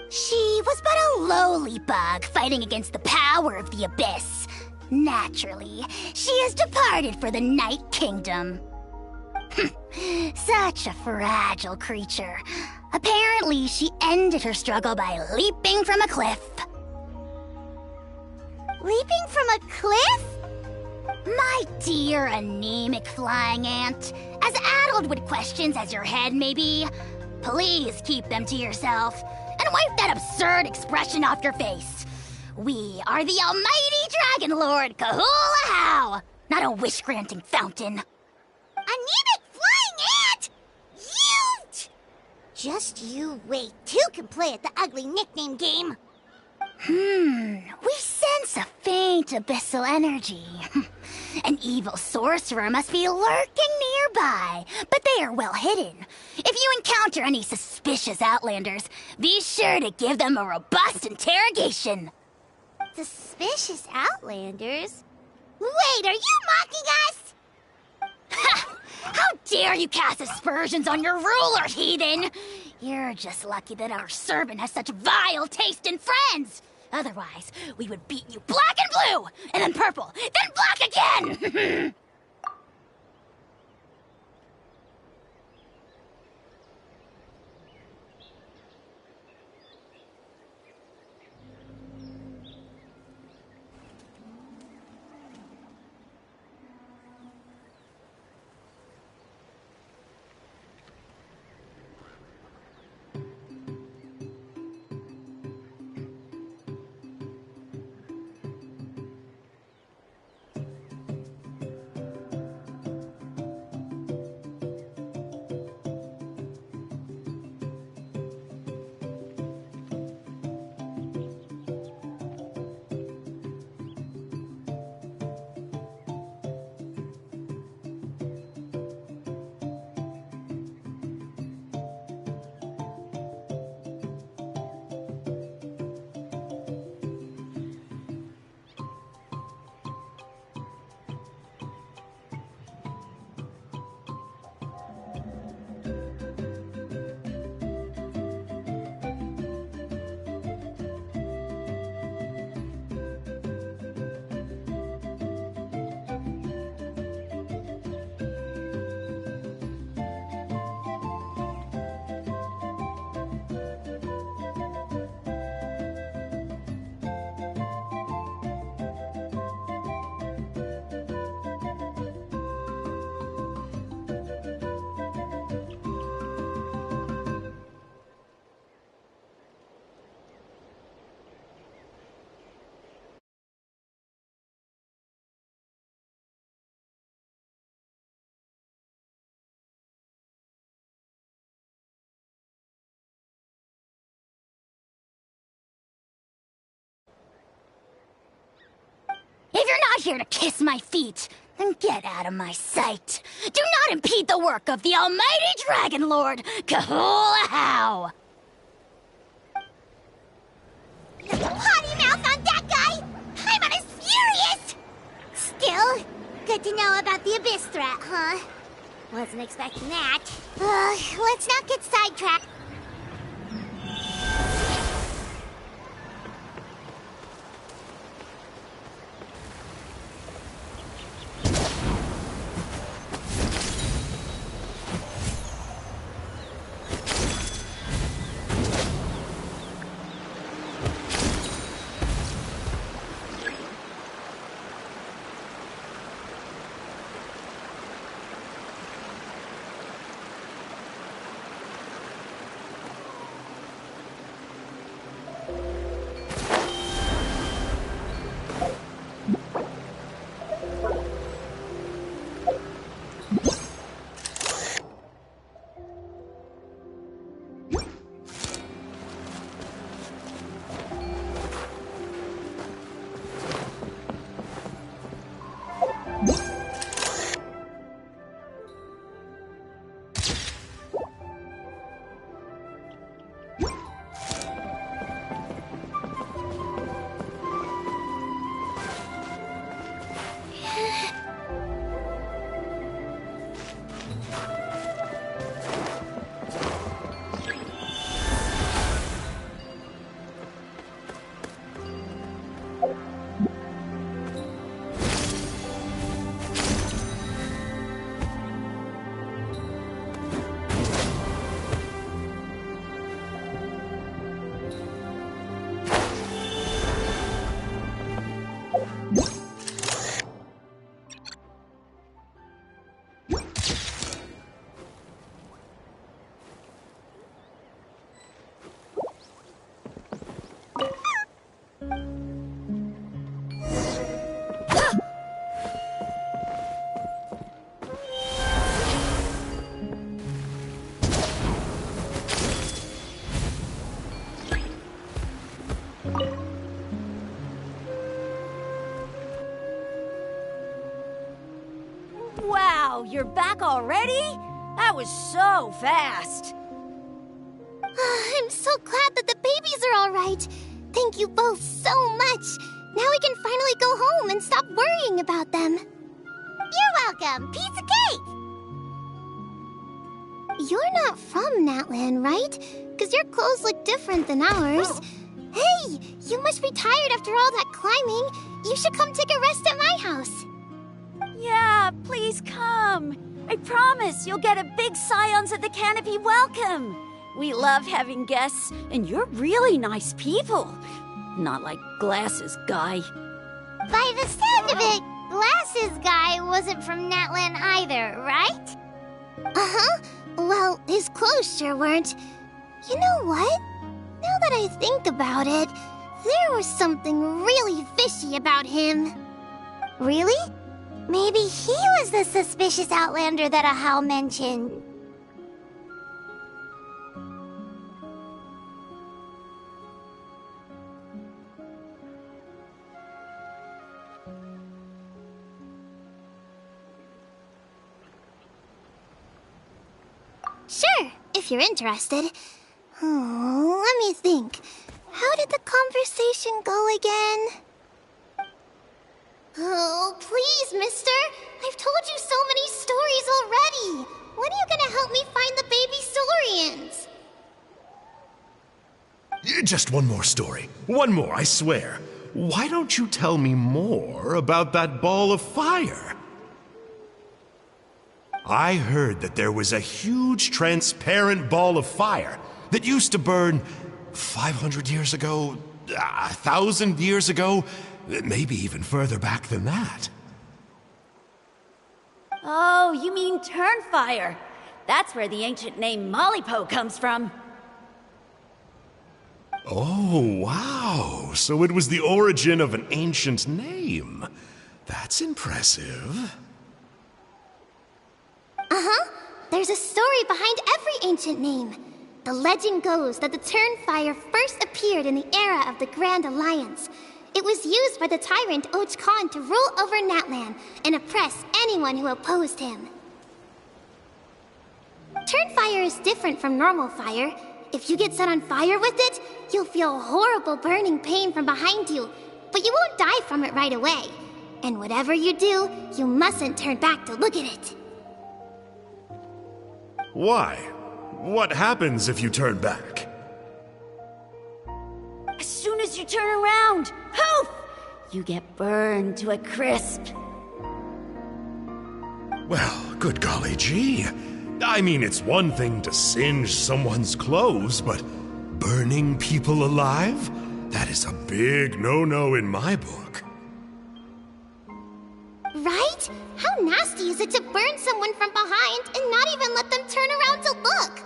Speaker 10: She was but a lowly bug fighting against the power of the abyss. Naturally, she has departed for the Night Kingdom. Such a fragile creature. Apparently, she ended her struggle by leaping from a cliff.
Speaker 1: Leaping from a cliff?
Speaker 10: My dear anemic flying ant, as addled with questions as your head may be, please keep them to yourself and wipe that absurd expression off your face. We are the almighty Dragon Lord Kahula, not a wish-granting fountain.
Speaker 1: Anemic flying ant! You! Just you wait. Two can play at the ugly nickname game.
Speaker 10: We sense a faint abyssal energy. An evil sorcerer must be lurking nearby, but they are well hidden. If you encounter any suspicious outlanders, be sure to give them a robust interrogation.
Speaker 1: Suspicious outlanders? Wait, are you mocking us?
Speaker 10: Ha! How dare you cast aspersions on your ruler, heathen! You're just lucky that our servant has such vile taste in friends! Otherwise, we would beat you black and blue, and then purple, then black again! here to kiss my feet, then get out of my sight. Do not impede the work of the almighty Dragon Lord, Kahula-How! Potty mouth on that guy! I'm on his furious! Still, good to know about the Abyss threat, huh? Wasn't expecting that. Let's not get sidetracked.
Speaker 11: Wow, you're back already? That was so fast.
Speaker 1: I'm so glad that the babies are all right. Thank you both so much. Now we can finally go home and stop worrying about them.
Speaker 10: You're welcome. Piece of cake!
Speaker 1: You're not from Natlan, right? Because your clothes look different than ours. Hey, you must be tired after all that climbing. You should come take a rest at my house.
Speaker 11: Yeah, please come. I promise you'll get a big Scions of the Canopy welcome. We love having guests, and you're really nice people. Not like Glasses Guy.
Speaker 10: By the sound of it, Glasses Guy wasn't from Natlan either, right?
Speaker 1: Uh-huh. Well, his clothes sure weren't. You know what? Now that I think about it, there was something really fishy about him.
Speaker 10: Really? Maybe he was the suspicious outlander that Ahau mentioned.
Speaker 1: Sure, if you're interested. Oh, let me think. How did the conversation go again? Oh, please, mister. I've told you so many stories already. When are you gonna help me find the baby Saurians?
Speaker 12: Just one more story. One more, I swear. Why don't you tell me more about that ball of fire? I heard that there was a huge transparent ball of fire that used to burn 500 years ago, 1,000 years ago, maybe even further back than that.
Speaker 11: Oh, you mean Turnfire. That's where the ancient name Malipo comes from.
Speaker 12: Oh, wow. So it was the origin of an ancient name. That's impressive.
Speaker 1: Uh-huh. There's a story behind every ancient name. The legend goes that the Turnfire first appeared in the era of the Grand Alliance. It was used by the tyrant Och Khan to rule over Natlan and oppress anyone who opposed him. Turnfire is different from normal fire. If you get set on fire with it, you'll feel horrible burning pain from behind you, but you won't die from it right away. And whatever you do, you mustn't turn back to look at it.
Speaker 12: Why? What happens if you turn back?
Speaker 11: As soon as you turn around, poof! You get burned to a crisp.
Speaker 12: Well, good golly gee. I mean, it's one thing to singe someone's clothes, but burning people alive? That is a big no-no in my book.
Speaker 1: Right? How nasty is it to burn someone from behind and not even let them turn around to look?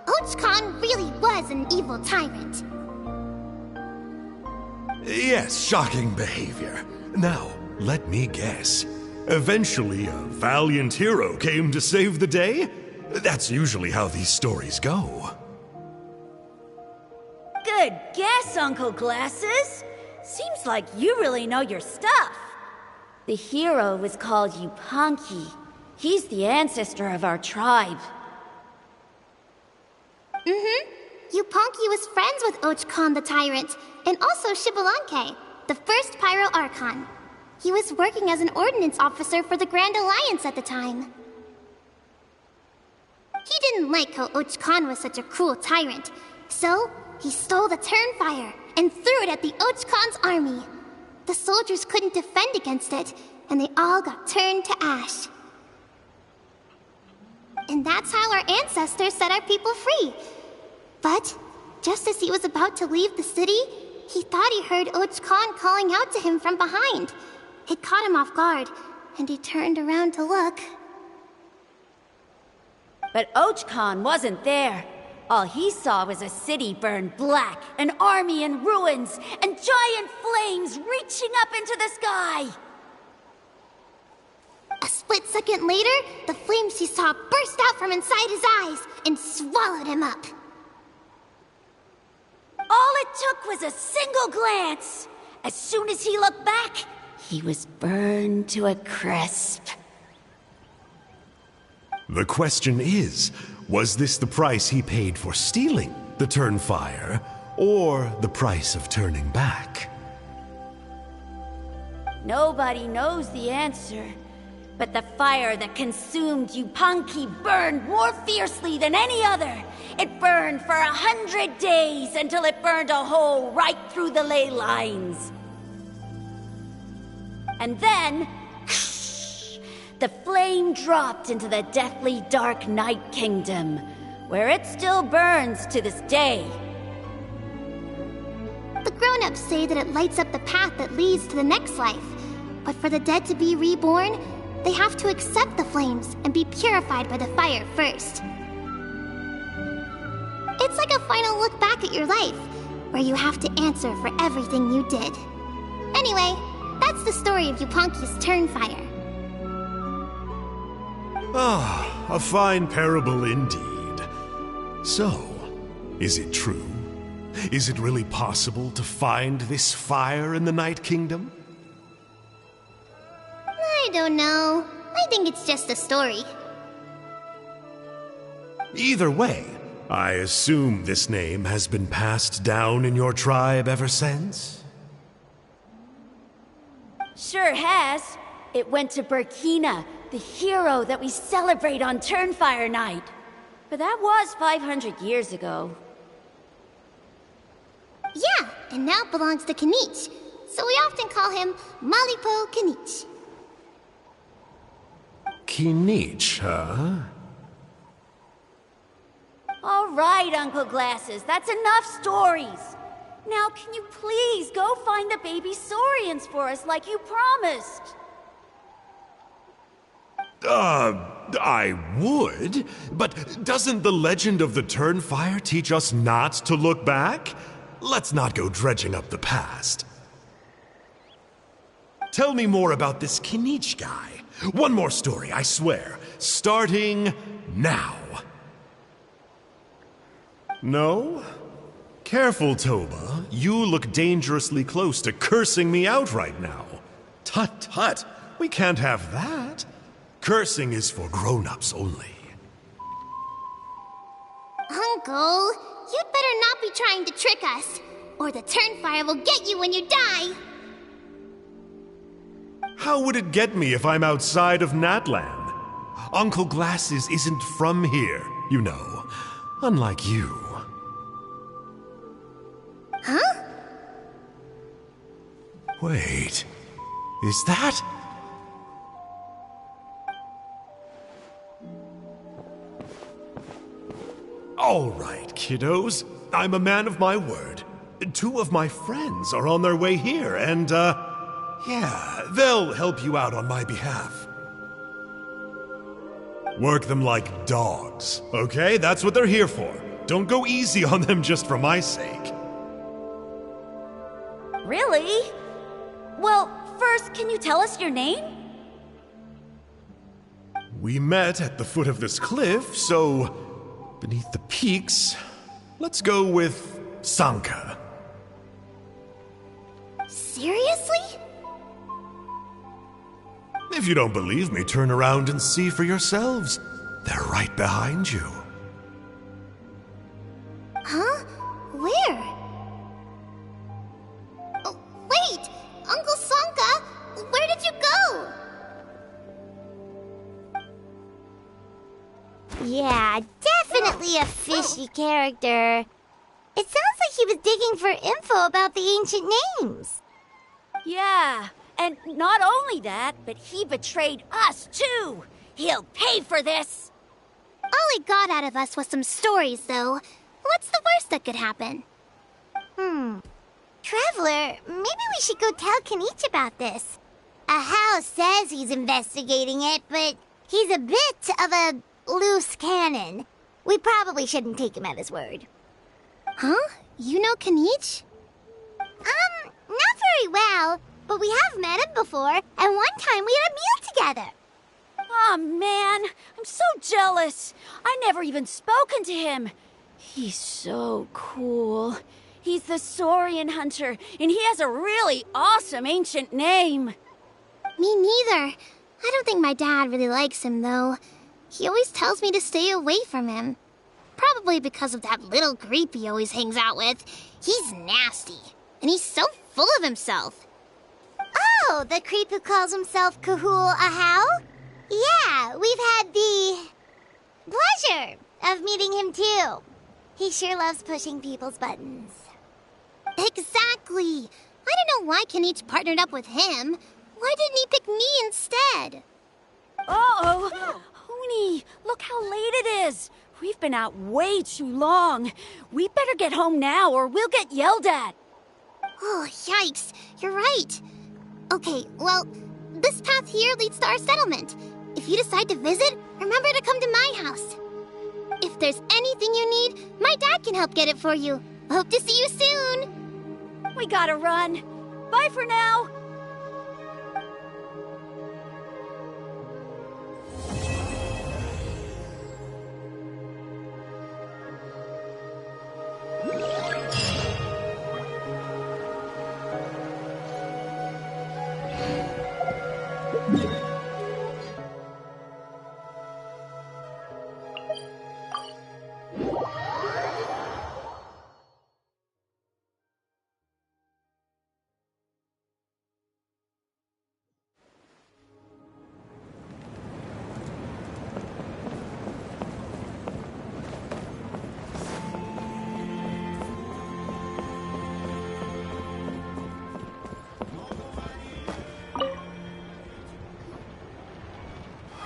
Speaker 1: Och Khan really was an evil tyrant.
Speaker 12: Yes, shocking behavior. Now, let me guess. Eventually, a valiant hero came to save the day? That's usually how these stories go.
Speaker 11: Good guess, Uncle Glasses. Seems like you really know your stuff. The hero was called Yupanqui. He's the ancestor of our tribe.
Speaker 1: Yupanqui was friends with Och Khan the tyrant, and also Shibalanke, the first Pyro Archon. He was working as an ordnance officer for the Grand Alliance at the time. He didn't like how Och Khan was such a cruel tyrant, so he stole the Turnfire and threw it at the Och Khan's army. The soldiers couldn't defend against it, and they all got turned to ash. And that's how our ancestors set our people free. But just as he was about to leave the city, he thought he heard Och Khan calling out to him from behind. It caught him off guard, and he turned around to look.
Speaker 11: But Och Khan wasn't there. All he saw was a city burned black, an army in ruins, and giant flames reaching up into the sky.
Speaker 1: A split second later, the flames he saw burst out from inside his eyes and swallowed him up.
Speaker 11: All it took was a single glance. As soon as he looked back, he was burned to a crisp.
Speaker 12: The question is, was this the price he paid for stealing the Turnfire, or the price of turning back?
Speaker 11: Nobody knows the answer. But the fire that consumed Yupanqui burned more fiercely than any other. It burned for 100 days until it burned a hole right through the ley lines. And then, the flame dropped into the deathly dark Night Kingdom, where it still burns to this day.
Speaker 1: The grown-ups say that it lights up the path that leads to the next life. But for the dead to be reborn, they have to accept the flames and be purified by the fire first. It's like a final look back at your life, where you have to answer for everything you did. Anyway, that's the story of Yupanqui's Turnfire.
Speaker 12: Ah, a fine parable indeed. So, is it true? Is it really possible to find this fire in the Night Kingdom?
Speaker 1: I don't know. I think it's just a story.
Speaker 12: Either way, I assume this name has been passed down in your tribe ever since?
Speaker 11: Sure has. It went to Burkina, the hero that we celebrate on Turnfire Night. But that was 500 years ago.
Speaker 1: Yeah, and now it belongs to Kanich. So we often call him Malipo Kanich.
Speaker 12: Kinich, huh?
Speaker 11: All right, Uncle Glasses, that's enough stories. Now, can you please go find the baby saurians for us like you promised?
Speaker 12: I would, but doesn't the legend of the Turnfire teach us not to look back? Let's not go dredging up the past. Tell me more about this Kinich guy. One more story, I swear. Starting now. No? Careful, Toba. You look dangerously close to cursing me out right now. Tut tut. We can't have that. Cursing is for grown-ups only.
Speaker 1: Uncle, you'd better not be trying to trick us, or the Turnfire will get you when you die.
Speaker 12: How would it get me if I'm outside of Natlan? Uncle Glasses isn't from here, you know. Unlike you.
Speaker 1: Huh?
Speaker 12: Wait. Is that... All right, kiddos. I'm a man of my word. 2 of my friends are on their way here, and, yeah, they'll help you out on my behalf. Work them like dogs, okay? That's what they're here for. Don't go easy on them just for my sake.
Speaker 11: Really? Well, first, can you tell us your name?
Speaker 12: We met at the foot of this cliff, so beneath the peaks, let's go with Sanka.
Speaker 1: Seriously?
Speaker 12: If you don't believe me, turn around and see for yourselves. They're right behind you.
Speaker 1: Huh? Where? Oh, wait! Uncle Sanka, where did you go? Yeah, definitely a fishy character. It sounds like he was digging for info about the ancient names.
Speaker 11: Yeah, and not only that, but he betrayed us too. He'll pay for this.
Speaker 1: All he got out of us was some stories, though. What's the worst that could happen? Traveler, maybe we should go tell Kanich about this. Ahau says he's investigating it, but he's a bit of a loose cannon. We probably shouldn't take him at his word. Huh? You know Kanich? Not very well, but we have met him before, and one time we had a meal together.
Speaker 11: Aw, man, I'm so jealous. I never even spoken to him. He's so cool. He's the Saurian hunter, and he has a really awesome ancient name.
Speaker 1: Me neither. I don't think my dad really likes him, though. He always tells me to stay away from him. Probably because of that little creep he always hangs out with. He's nasty, and he's so full of himself. Oh, the creep who calls himself Kahul Ahau? Yeah, we've had the pleasure of meeting him too. He sure loves pushing people's buttons. Exactly. I don't know why Kanich partnered up with him. Why didn't he pick me instead?
Speaker 11: Uh-oh. Honey, look how late it is. We've been out way too long. We better get home now or we'll get yelled at.
Speaker 1: Oh, yikes. You're right. Okay, well, this path here leads to our settlement. If you decide to visit, remember to come to my house. If there's anything you need, my dad can help get it for you. Hope to see you soon.
Speaker 11: We gotta run. Bye for now.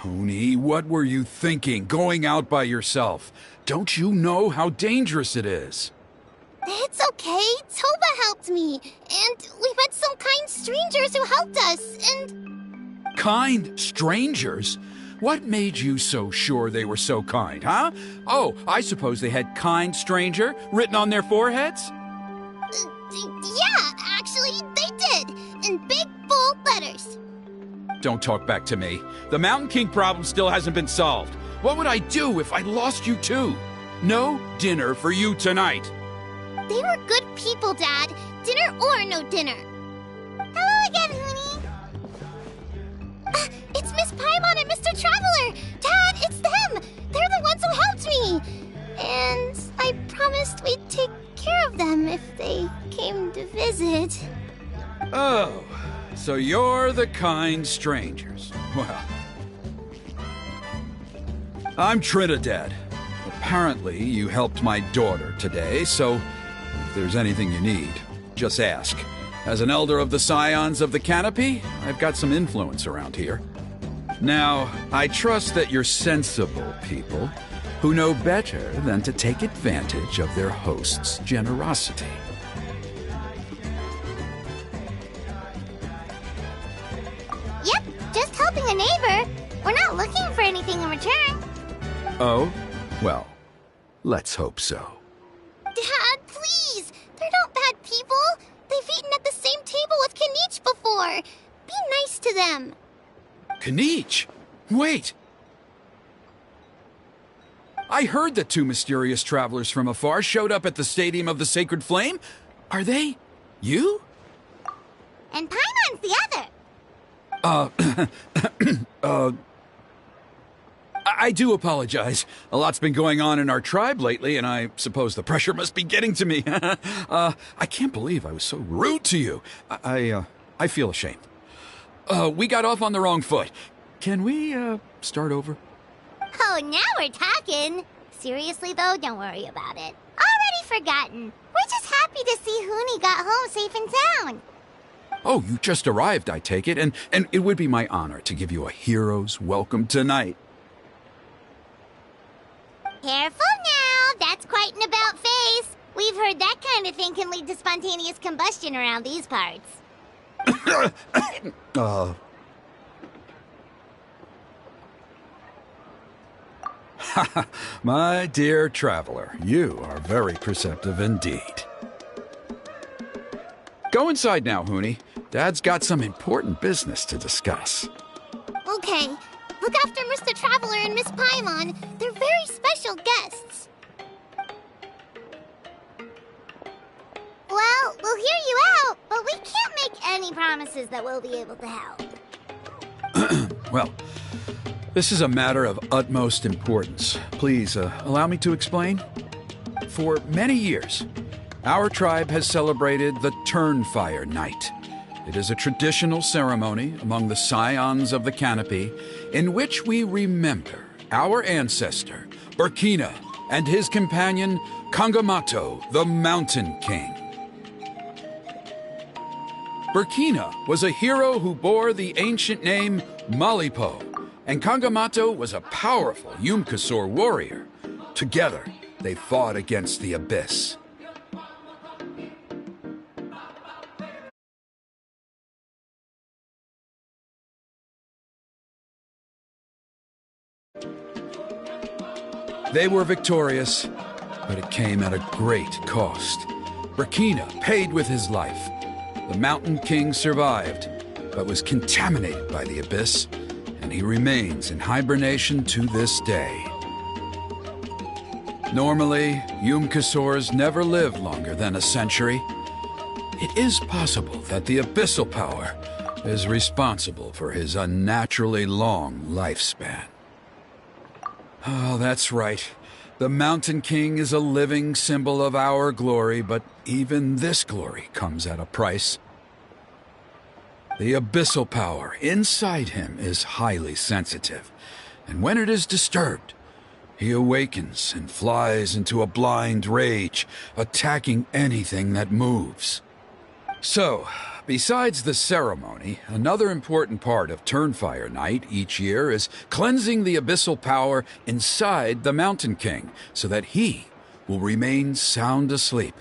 Speaker 13: Honey, what were you thinking, going out by yourself? Don't you know how dangerous it is?
Speaker 1: It's okay. Toba helped me. And we met some kind strangers who helped us, and...
Speaker 13: Kind strangers? What made you so sure they were so kind, huh? Oh, I suppose they had kind stranger written on their foreheads?
Speaker 1: Yeah, actually, they did. In big, bold letters.
Speaker 13: Don't talk back to me. The Mountain King problem still hasn't been solved. What would I do if I lost you too? No dinner for you tonight.
Speaker 1: They were good people, Dad. Dinner or no dinner. Hello again, Hoonie. It's Miss Paimon and Mr. Traveler! Dad, it's them! They're the ones who helped me! And I promised we'd take care of them if they came to visit.
Speaker 13: Oh, so you're the kind strangers. Well, I'm Trinidad. Apparently, you helped my daughter today, so if there's anything you need, just ask. As an elder of the Scions of the Canopy, I've got some influence around here. Now, I trust that you're sensible people who know better than to take advantage of their host's generosity.
Speaker 1: Yep, just helping a neighbor. We're not looking for anything in return.
Speaker 13: Oh? Well, let's hope so.
Speaker 1: Dad, please! They're not bad people. They've eaten at the same table with Kanich before. Be nice to them.
Speaker 13: Kanich? Wait! I heard that two mysterious travelers from afar showed up at the Stadium of the Sacred Flame. Are they you?
Speaker 1: And Paimon's the other.
Speaker 13: I do apologize. A lot's been going on in our tribe lately, and I suppose the pressure must be getting to me. I can't believe I was so rude to you. I feel ashamed. We got off on the wrong foot. Can we, start over?
Speaker 1: Oh, now we're talking. Seriously, though, don't worry about it. Already forgotten. We're just happy to see Hoonie got home safe and sound.
Speaker 13: Oh, you just arrived, I take it, and it would be my honor to give you a hero's welcome tonight.
Speaker 1: Careful now. That's quite an about-face. We've heard that kind of thing can lead to spontaneous combustion around these parts.
Speaker 13: My dear traveler, you are very perceptive indeed. Go inside now, Hoonie. Dad's got some important business to discuss.
Speaker 1: Okay. Look after Mr. Traveler and Miss Paimon. They're very special guests. Well, we'll hear you out, but we can't make any promises that we'll be able to help.
Speaker 13: Well, this is a matter of utmost importance. Please, allow me to explain. For many years, our tribe has celebrated the Turnfire Night. It is a traditional ceremony among the Scions of the Canopy in which we remember our ancestor, Burkina, and his companion, Kangamato, the Mountain King. Burkina was a hero who bore the ancient name Malipo, and Kangamato was a powerful Yumkasor warrior. Together, they fought against the Abyss. They were victorious, but it came at a great cost. Burkina paid with his life. The Mountain King survived, but was contaminated by the Abyss, and he remains in hibernation to this day. Normally, Yumkasors never live longer than a century. It is possible that the Abyssal power is responsible for his unnaturally long lifespan. Oh, that's right. The Mountain King is a living symbol of our glory, but even this glory comes at a price. The abyssal power inside him is highly sensitive, and when it is disturbed, he awakens and flies into a blind rage, attacking anything that moves. So, besides the ceremony, another important part of Turnfire Night each year is cleansing the abyssal power inside the Mountain King so that he will remain sound asleep.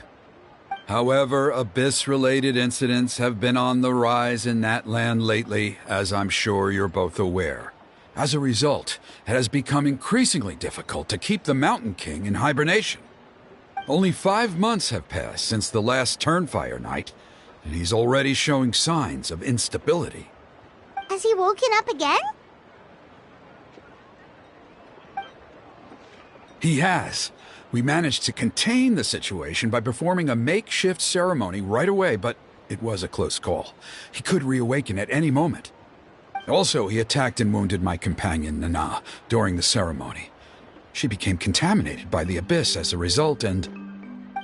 Speaker 13: However, Abyss-related incidents have been on the rise in Natlan lately, as I'm sure you're both aware. As a result, it has become increasingly difficult to keep the Mountain King in hibernation. Only 5 months have passed since the last Turnfire Night, and he's already showing signs of instability.
Speaker 1: Has he woken up again?
Speaker 13: He has. We managed to contain the situation by performing a makeshift ceremony right away, but it was a close call. He could reawaken at any moment. Also, he attacked and wounded my companion, Nana, during the ceremony. She became contaminated by the Abyss as a result, and...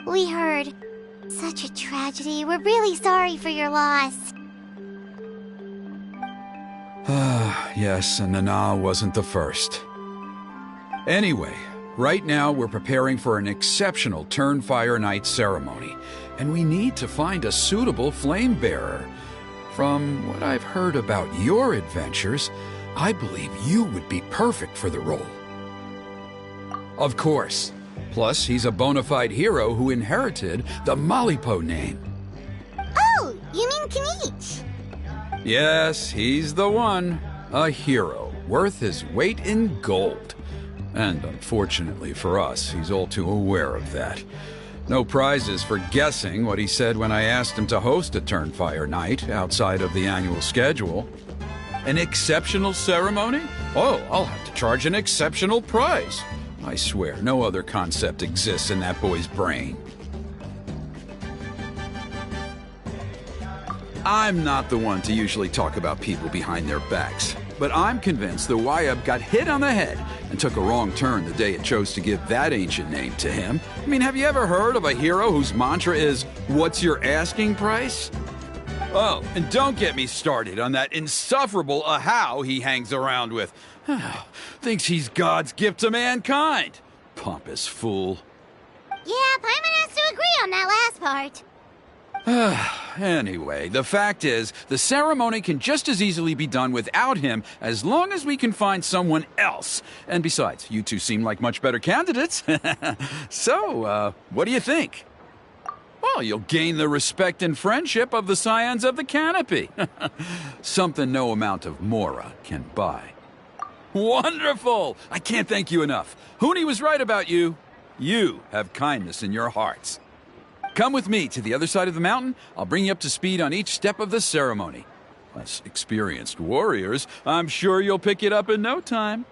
Speaker 1: We heard. Such a tragedy. We're really sorry for your loss.
Speaker 13: Yes, and Nana wasn't the first. Anyway, right now we're preparing for an exceptional Turnfire Night ceremony, and we need to find a suitable flame bearer. From what I've heard about your adventures, I believe you would be perfect for the role. Of course. Plus, he's a bona fide hero who inherited the Malipo name.
Speaker 1: Oh, you mean Kanich?
Speaker 13: Yes, he's the one. A hero, worth his weight in gold. And unfortunately for us, he's all too aware of that. No prizes for guessing what he said when I asked him to host a Turnfire Night outside of the annual schedule. An exceptional ceremony? Oh, I'll have to charge an exceptional price. I swear, no other concept exists in that boy's brain. I'm not the one to usually talk about people behind their backs, but I'm convinced the Wyab got hit on the head and took a wrong turn the day it chose to give that ancient name to him. I mean, have you ever heard of a hero whose mantra is, "What's your asking price?" Oh, and don't get me started on that insufferable Ahau he hangs around with. Thinks he's God's gift to mankind. Pompous fool.
Speaker 1: Yeah, Paimon has to agree on that last part.
Speaker 13: Anyway, the fact is, the ceremony can just as easily be done without him as long as we can find someone else. And besides, you two seem like much better candidates. So, what do you think? Well, you'll gain the respect and friendship of the Scions of the Canopy. Something no amount of Mora can buy. Wonderful! I can't thank you enough. Huni was right about you. You have kindness in your hearts. Come with me to the other side of the mountain. I'll bring you up to speed on each step of the ceremony. As experienced warriors, I'm sure you'll pick it up in no time.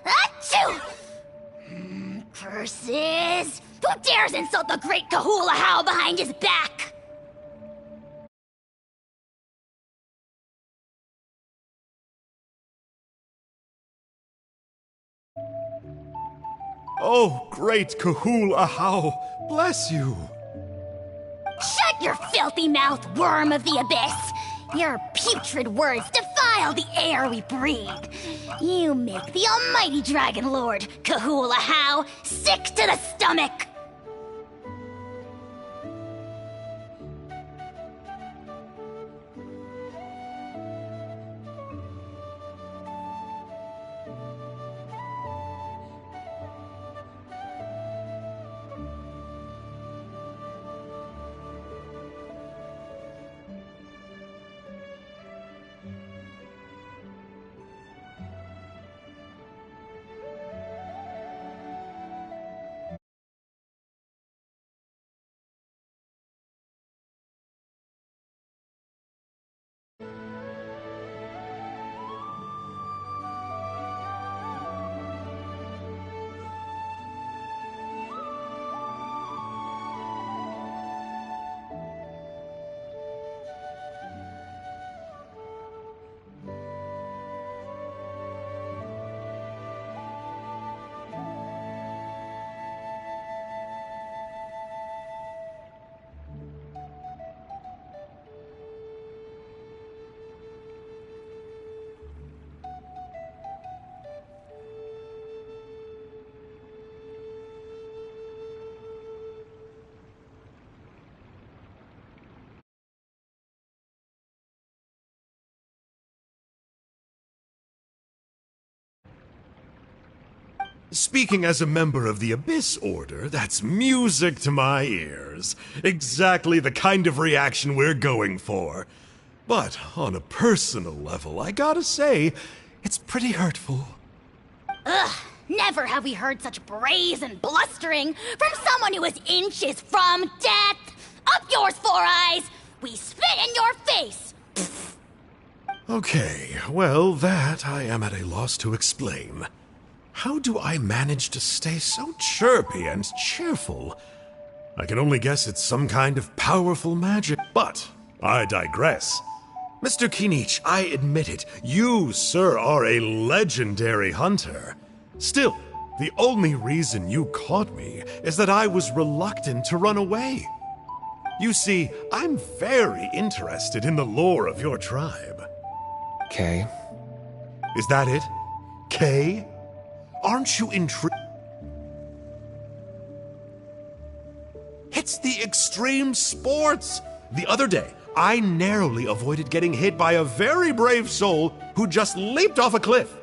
Speaker 10: Achoo! Curses! Who dares insult the great Kahula How behind his back?
Speaker 12: Oh, great Kahul Ahau, bless you.
Speaker 10: Shut your filthy mouth, worm of the abyss! Your putrid words defile the air we breathe. You make the almighty Dragon Lord, Kahula How, sick to the stomach!
Speaker 12: Speaking as a member of the Abyss Order, that's music to my ears. Exactly the kind of reaction we're going for. But on a personal level, I gotta say, it's pretty hurtful.
Speaker 10: Ugh, never have we heard such brazen blustering from someone who is inches from death. Up yours, Four Eyes! We spit in your face!
Speaker 12: Okay, well, that I am at a loss to explain. How do I manage to stay so chirpy and cheerful? I can only guess it's some kind of powerful magic, but I digress. Mr. Kinich, I admit it, you, sir, are a legendary hunter. Still, the only reason you caught me is that I was reluctant to run away. You see, I'm very interested in the lore of your tribe.
Speaker 14: Kay?
Speaker 12: Is that it? Kay? Aren't you intrigued? It's the extreme sports! The other day, I narrowly avoided getting hit by a very brave soul who just leaped off a cliff.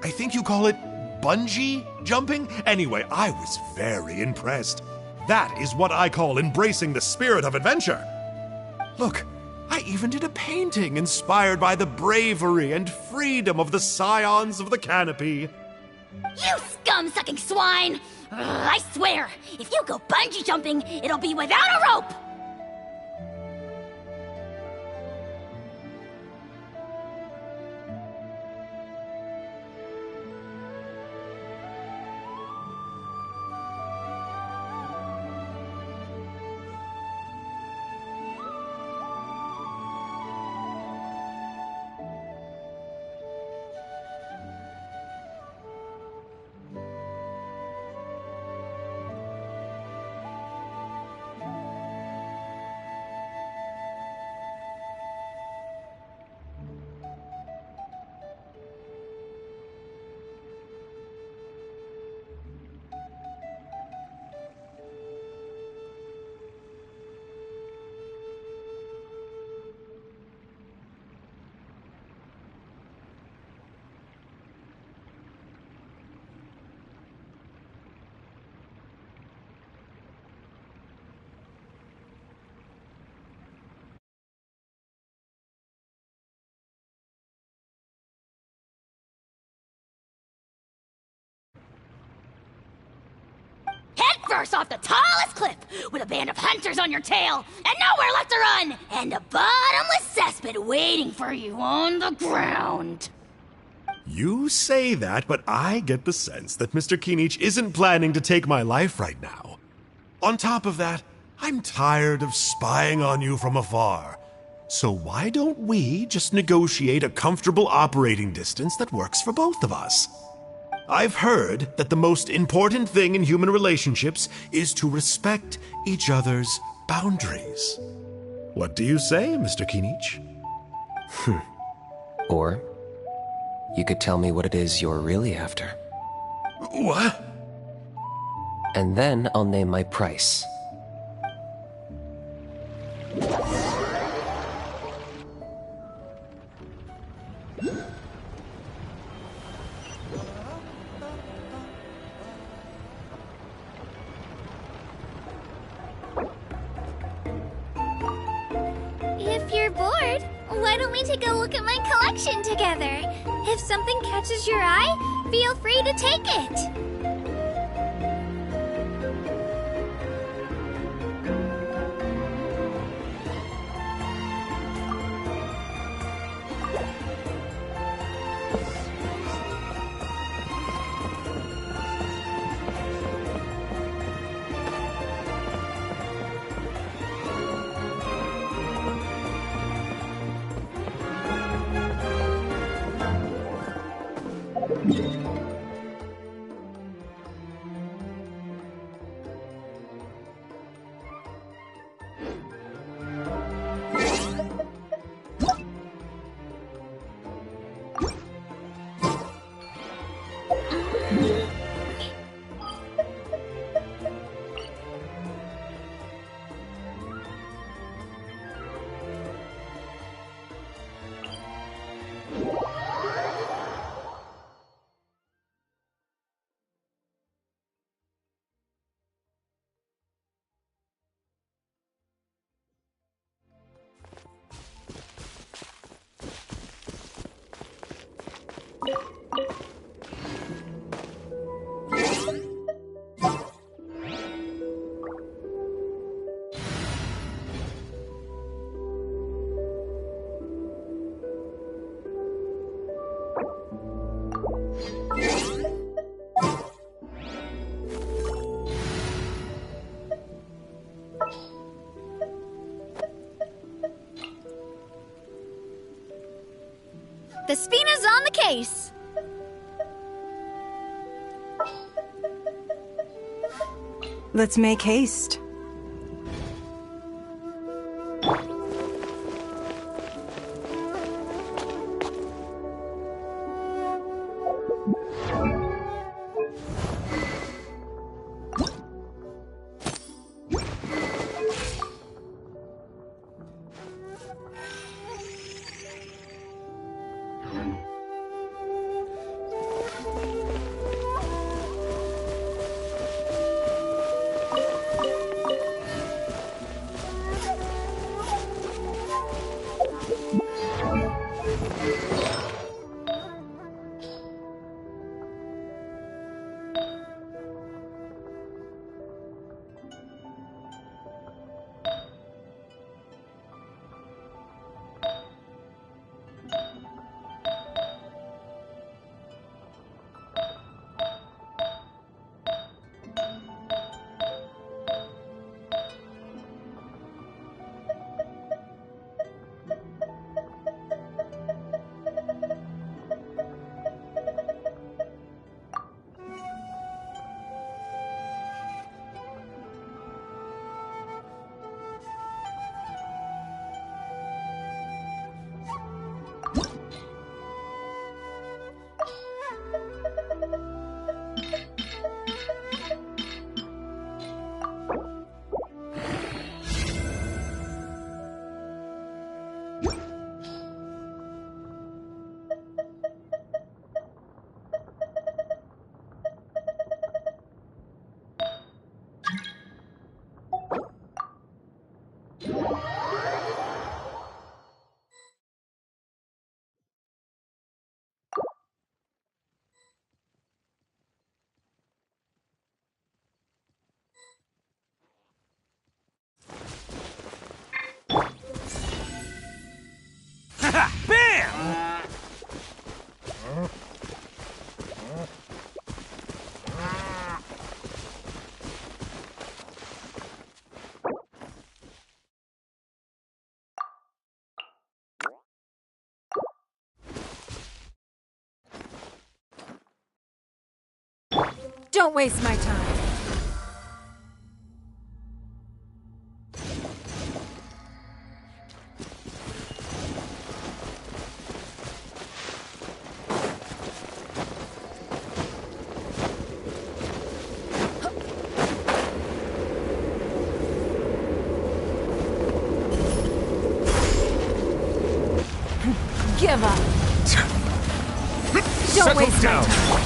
Speaker 12: I think you call it bungee jumping? Anyway, I was very impressed. That is what I call embracing the spirit of adventure. Look, I even did a painting inspired by the bravery and freedom of the scions of the canopy.
Speaker 10: You scum-sucking swine! Ugh, I swear, if you go bungee jumping, it'll be without a rope! First off the tallest cliff, with a band of hunters on your tail, and nowhere left to run, and a bottomless cesspit waiting for you on the ground.
Speaker 12: You say that, but I get the sense that Mr. Kinich isn't planning to take my life right now. On top of that, I'm tired of spying on you from afar. So why don't we just negotiate a comfortable operating distance that works for both of us? I've heard that the most important thing in human relationships is to respect each other's boundaries. What do you say, Mr. Kinich?
Speaker 14: Or you could tell me what it is you're really after.
Speaker 12: What?
Speaker 14: And then I'll name my price.
Speaker 1: If you're bored, why don't we take a look at my collection together? If something catches your eye, feel free to take it.
Speaker 11: The spina's on the case.
Speaker 15: Let's make haste. Don't waste my time. Give up. Don't waste my time.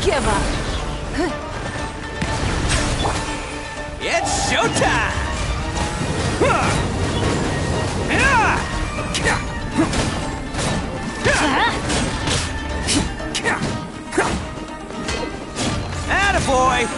Speaker 15: Give up.
Speaker 6: It's showtime! Attaboy!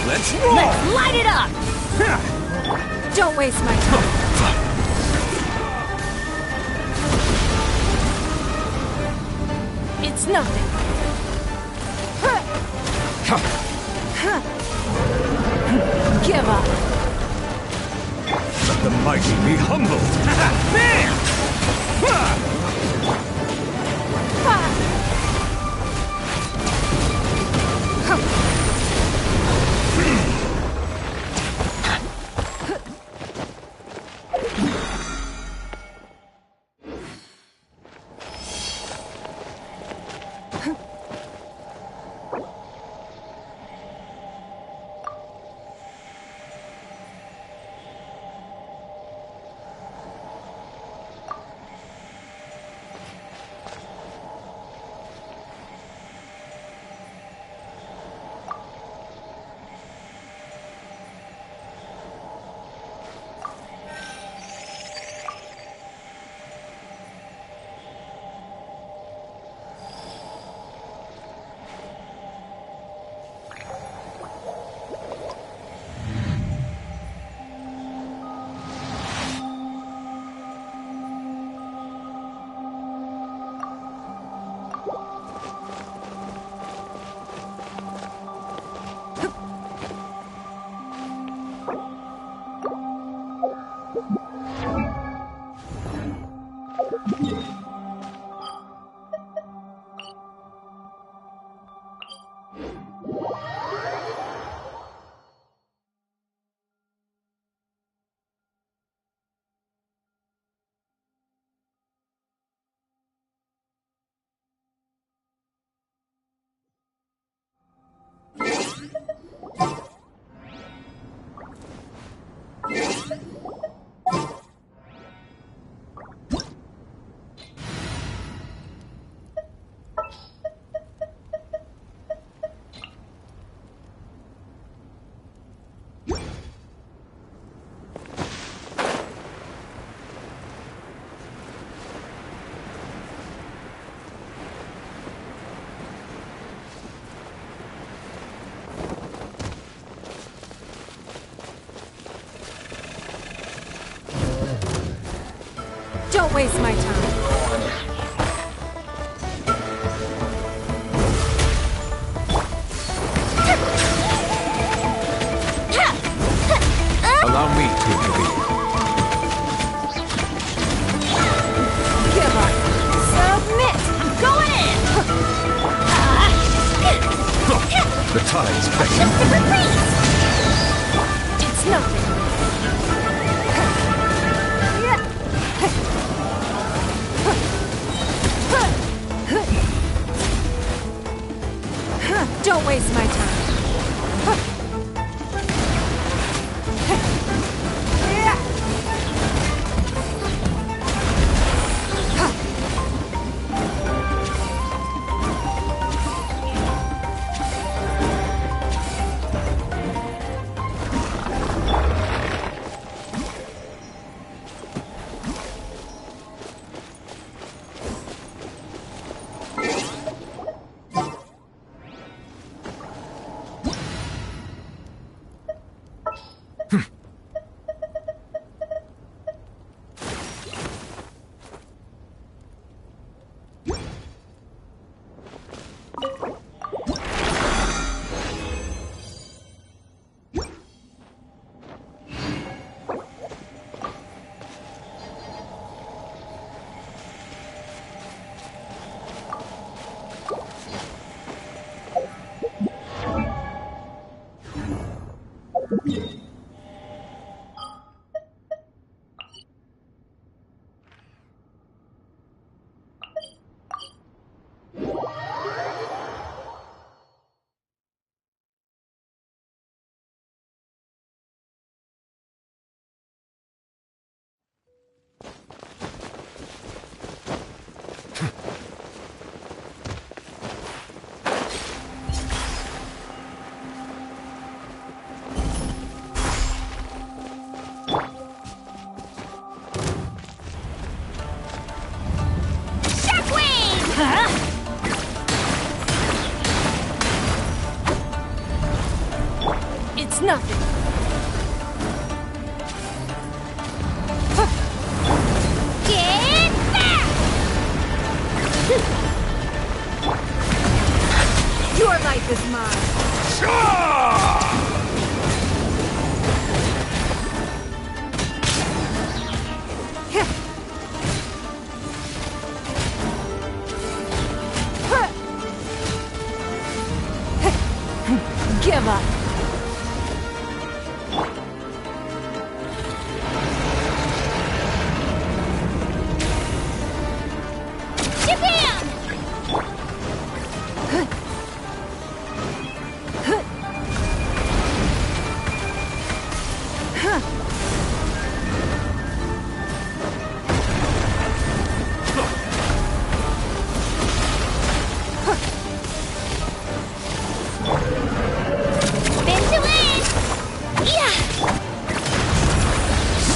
Speaker 6: Let's roll!
Speaker 11: Let's light it up!
Speaker 15: Don't waste my time. It's nothing. Give up.
Speaker 3: Let the mighty be humbled.
Speaker 6: Bam!
Speaker 15: waste my time.
Speaker 16: Allow me to intervene.
Speaker 15: Give up. Submit.
Speaker 10: I'm going in!
Speaker 16: The tide's beckoning.
Speaker 10: Just a reprise!
Speaker 15: It's nothing. Don't waste my time. It's nothing.
Speaker 10: Get back!
Speaker 15: Your life is mine. Give up.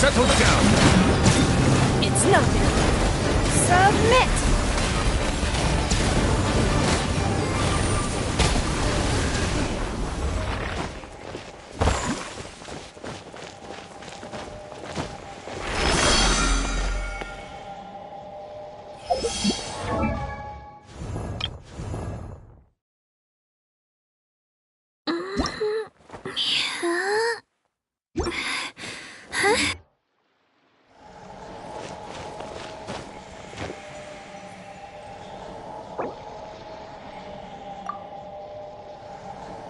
Speaker 16: Settle down.
Speaker 15: It's nothing. Submit.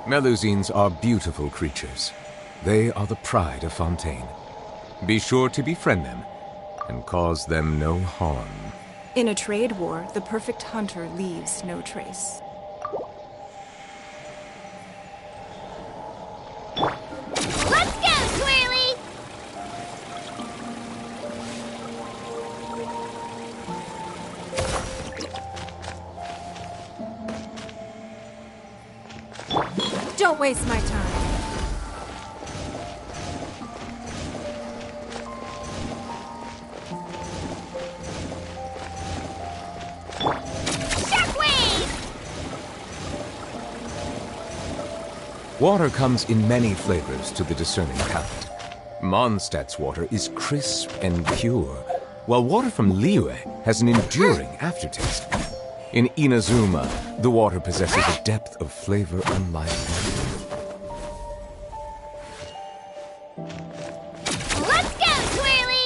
Speaker 16: Melusines are beautiful creatures. They are the pride of Fontaine. Be sure to befriend them and cause them no harm.
Speaker 17: In a trade war, the perfect hunter leaves no trace.
Speaker 10: Let's go, Twirly!
Speaker 15: Don't waste my time.
Speaker 16: Water comes in many flavors to the discerning palate. Mondstadt's water is crisp and pure, while water from Liyue has an enduring aftertaste. In Inazuma, the water possesses a depth of flavor unlike any.
Speaker 10: Let's go, Twirly!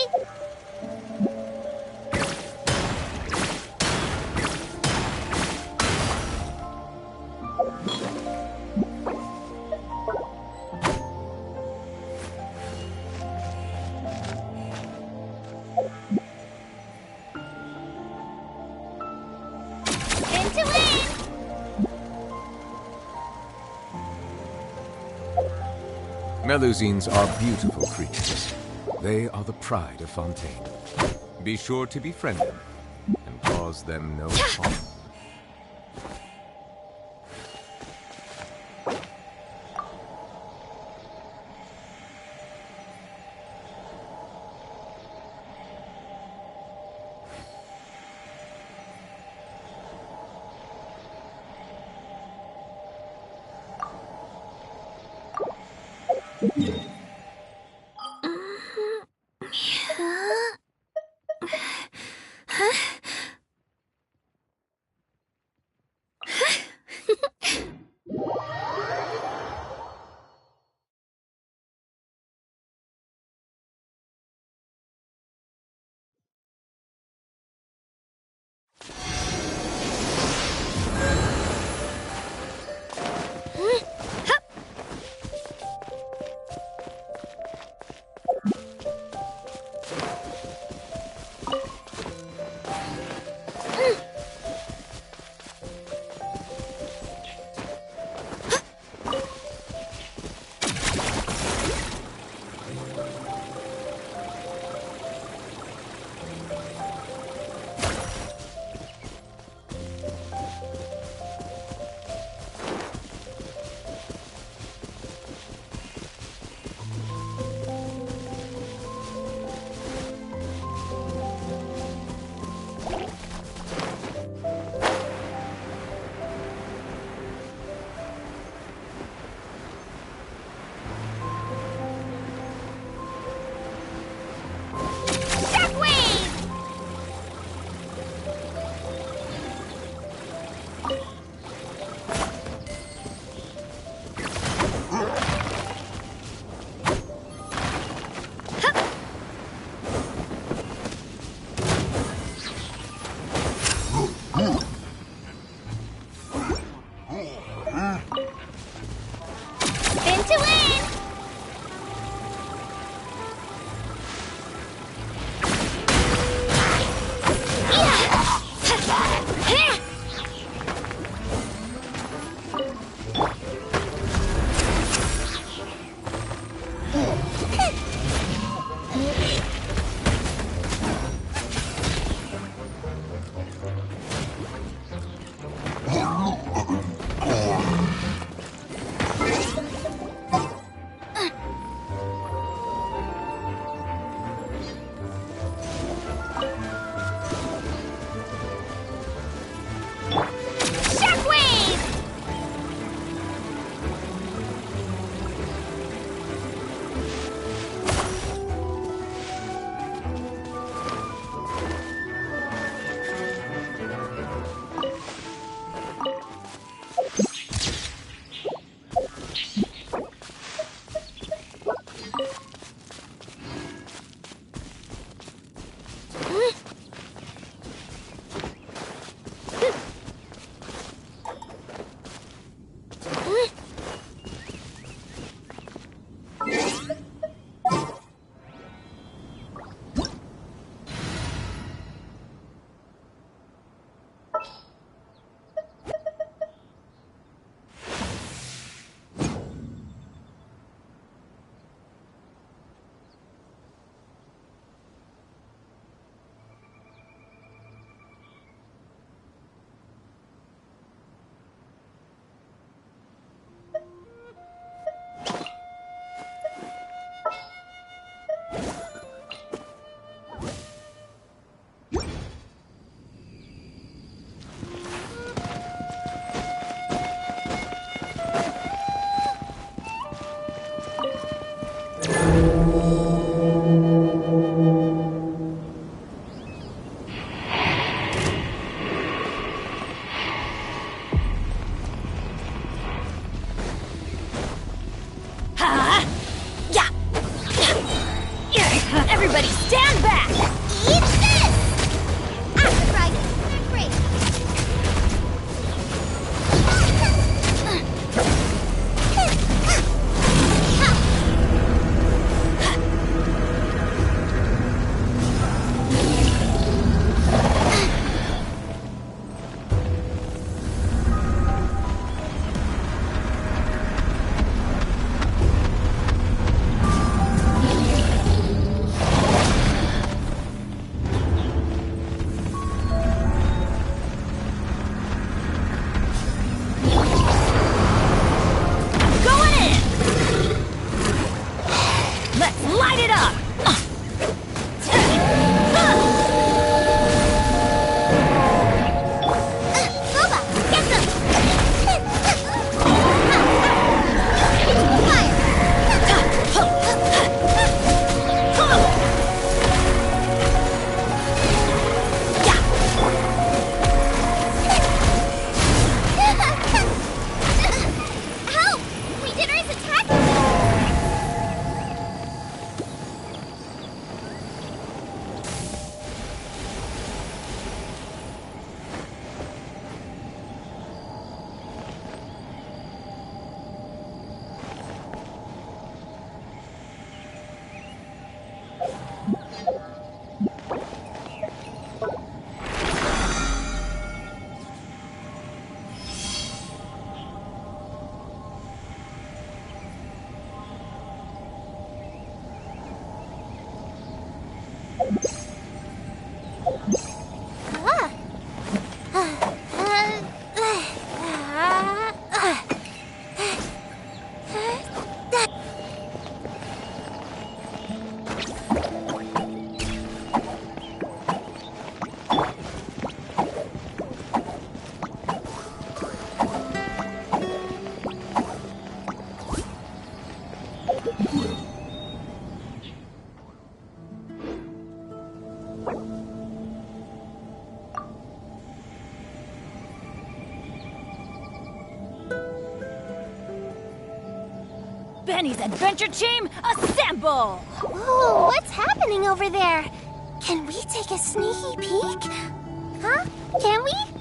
Speaker 10: Spin to win!
Speaker 16: Melusines are beautiful creatures. They are the pride of Fontaine. Be sure to befriend them and cause them no harm.
Speaker 11: Kenny's adventure team, assemble!
Speaker 1: Ooh, what's happening over there? Can we take a sneaky peek? Huh? Can we?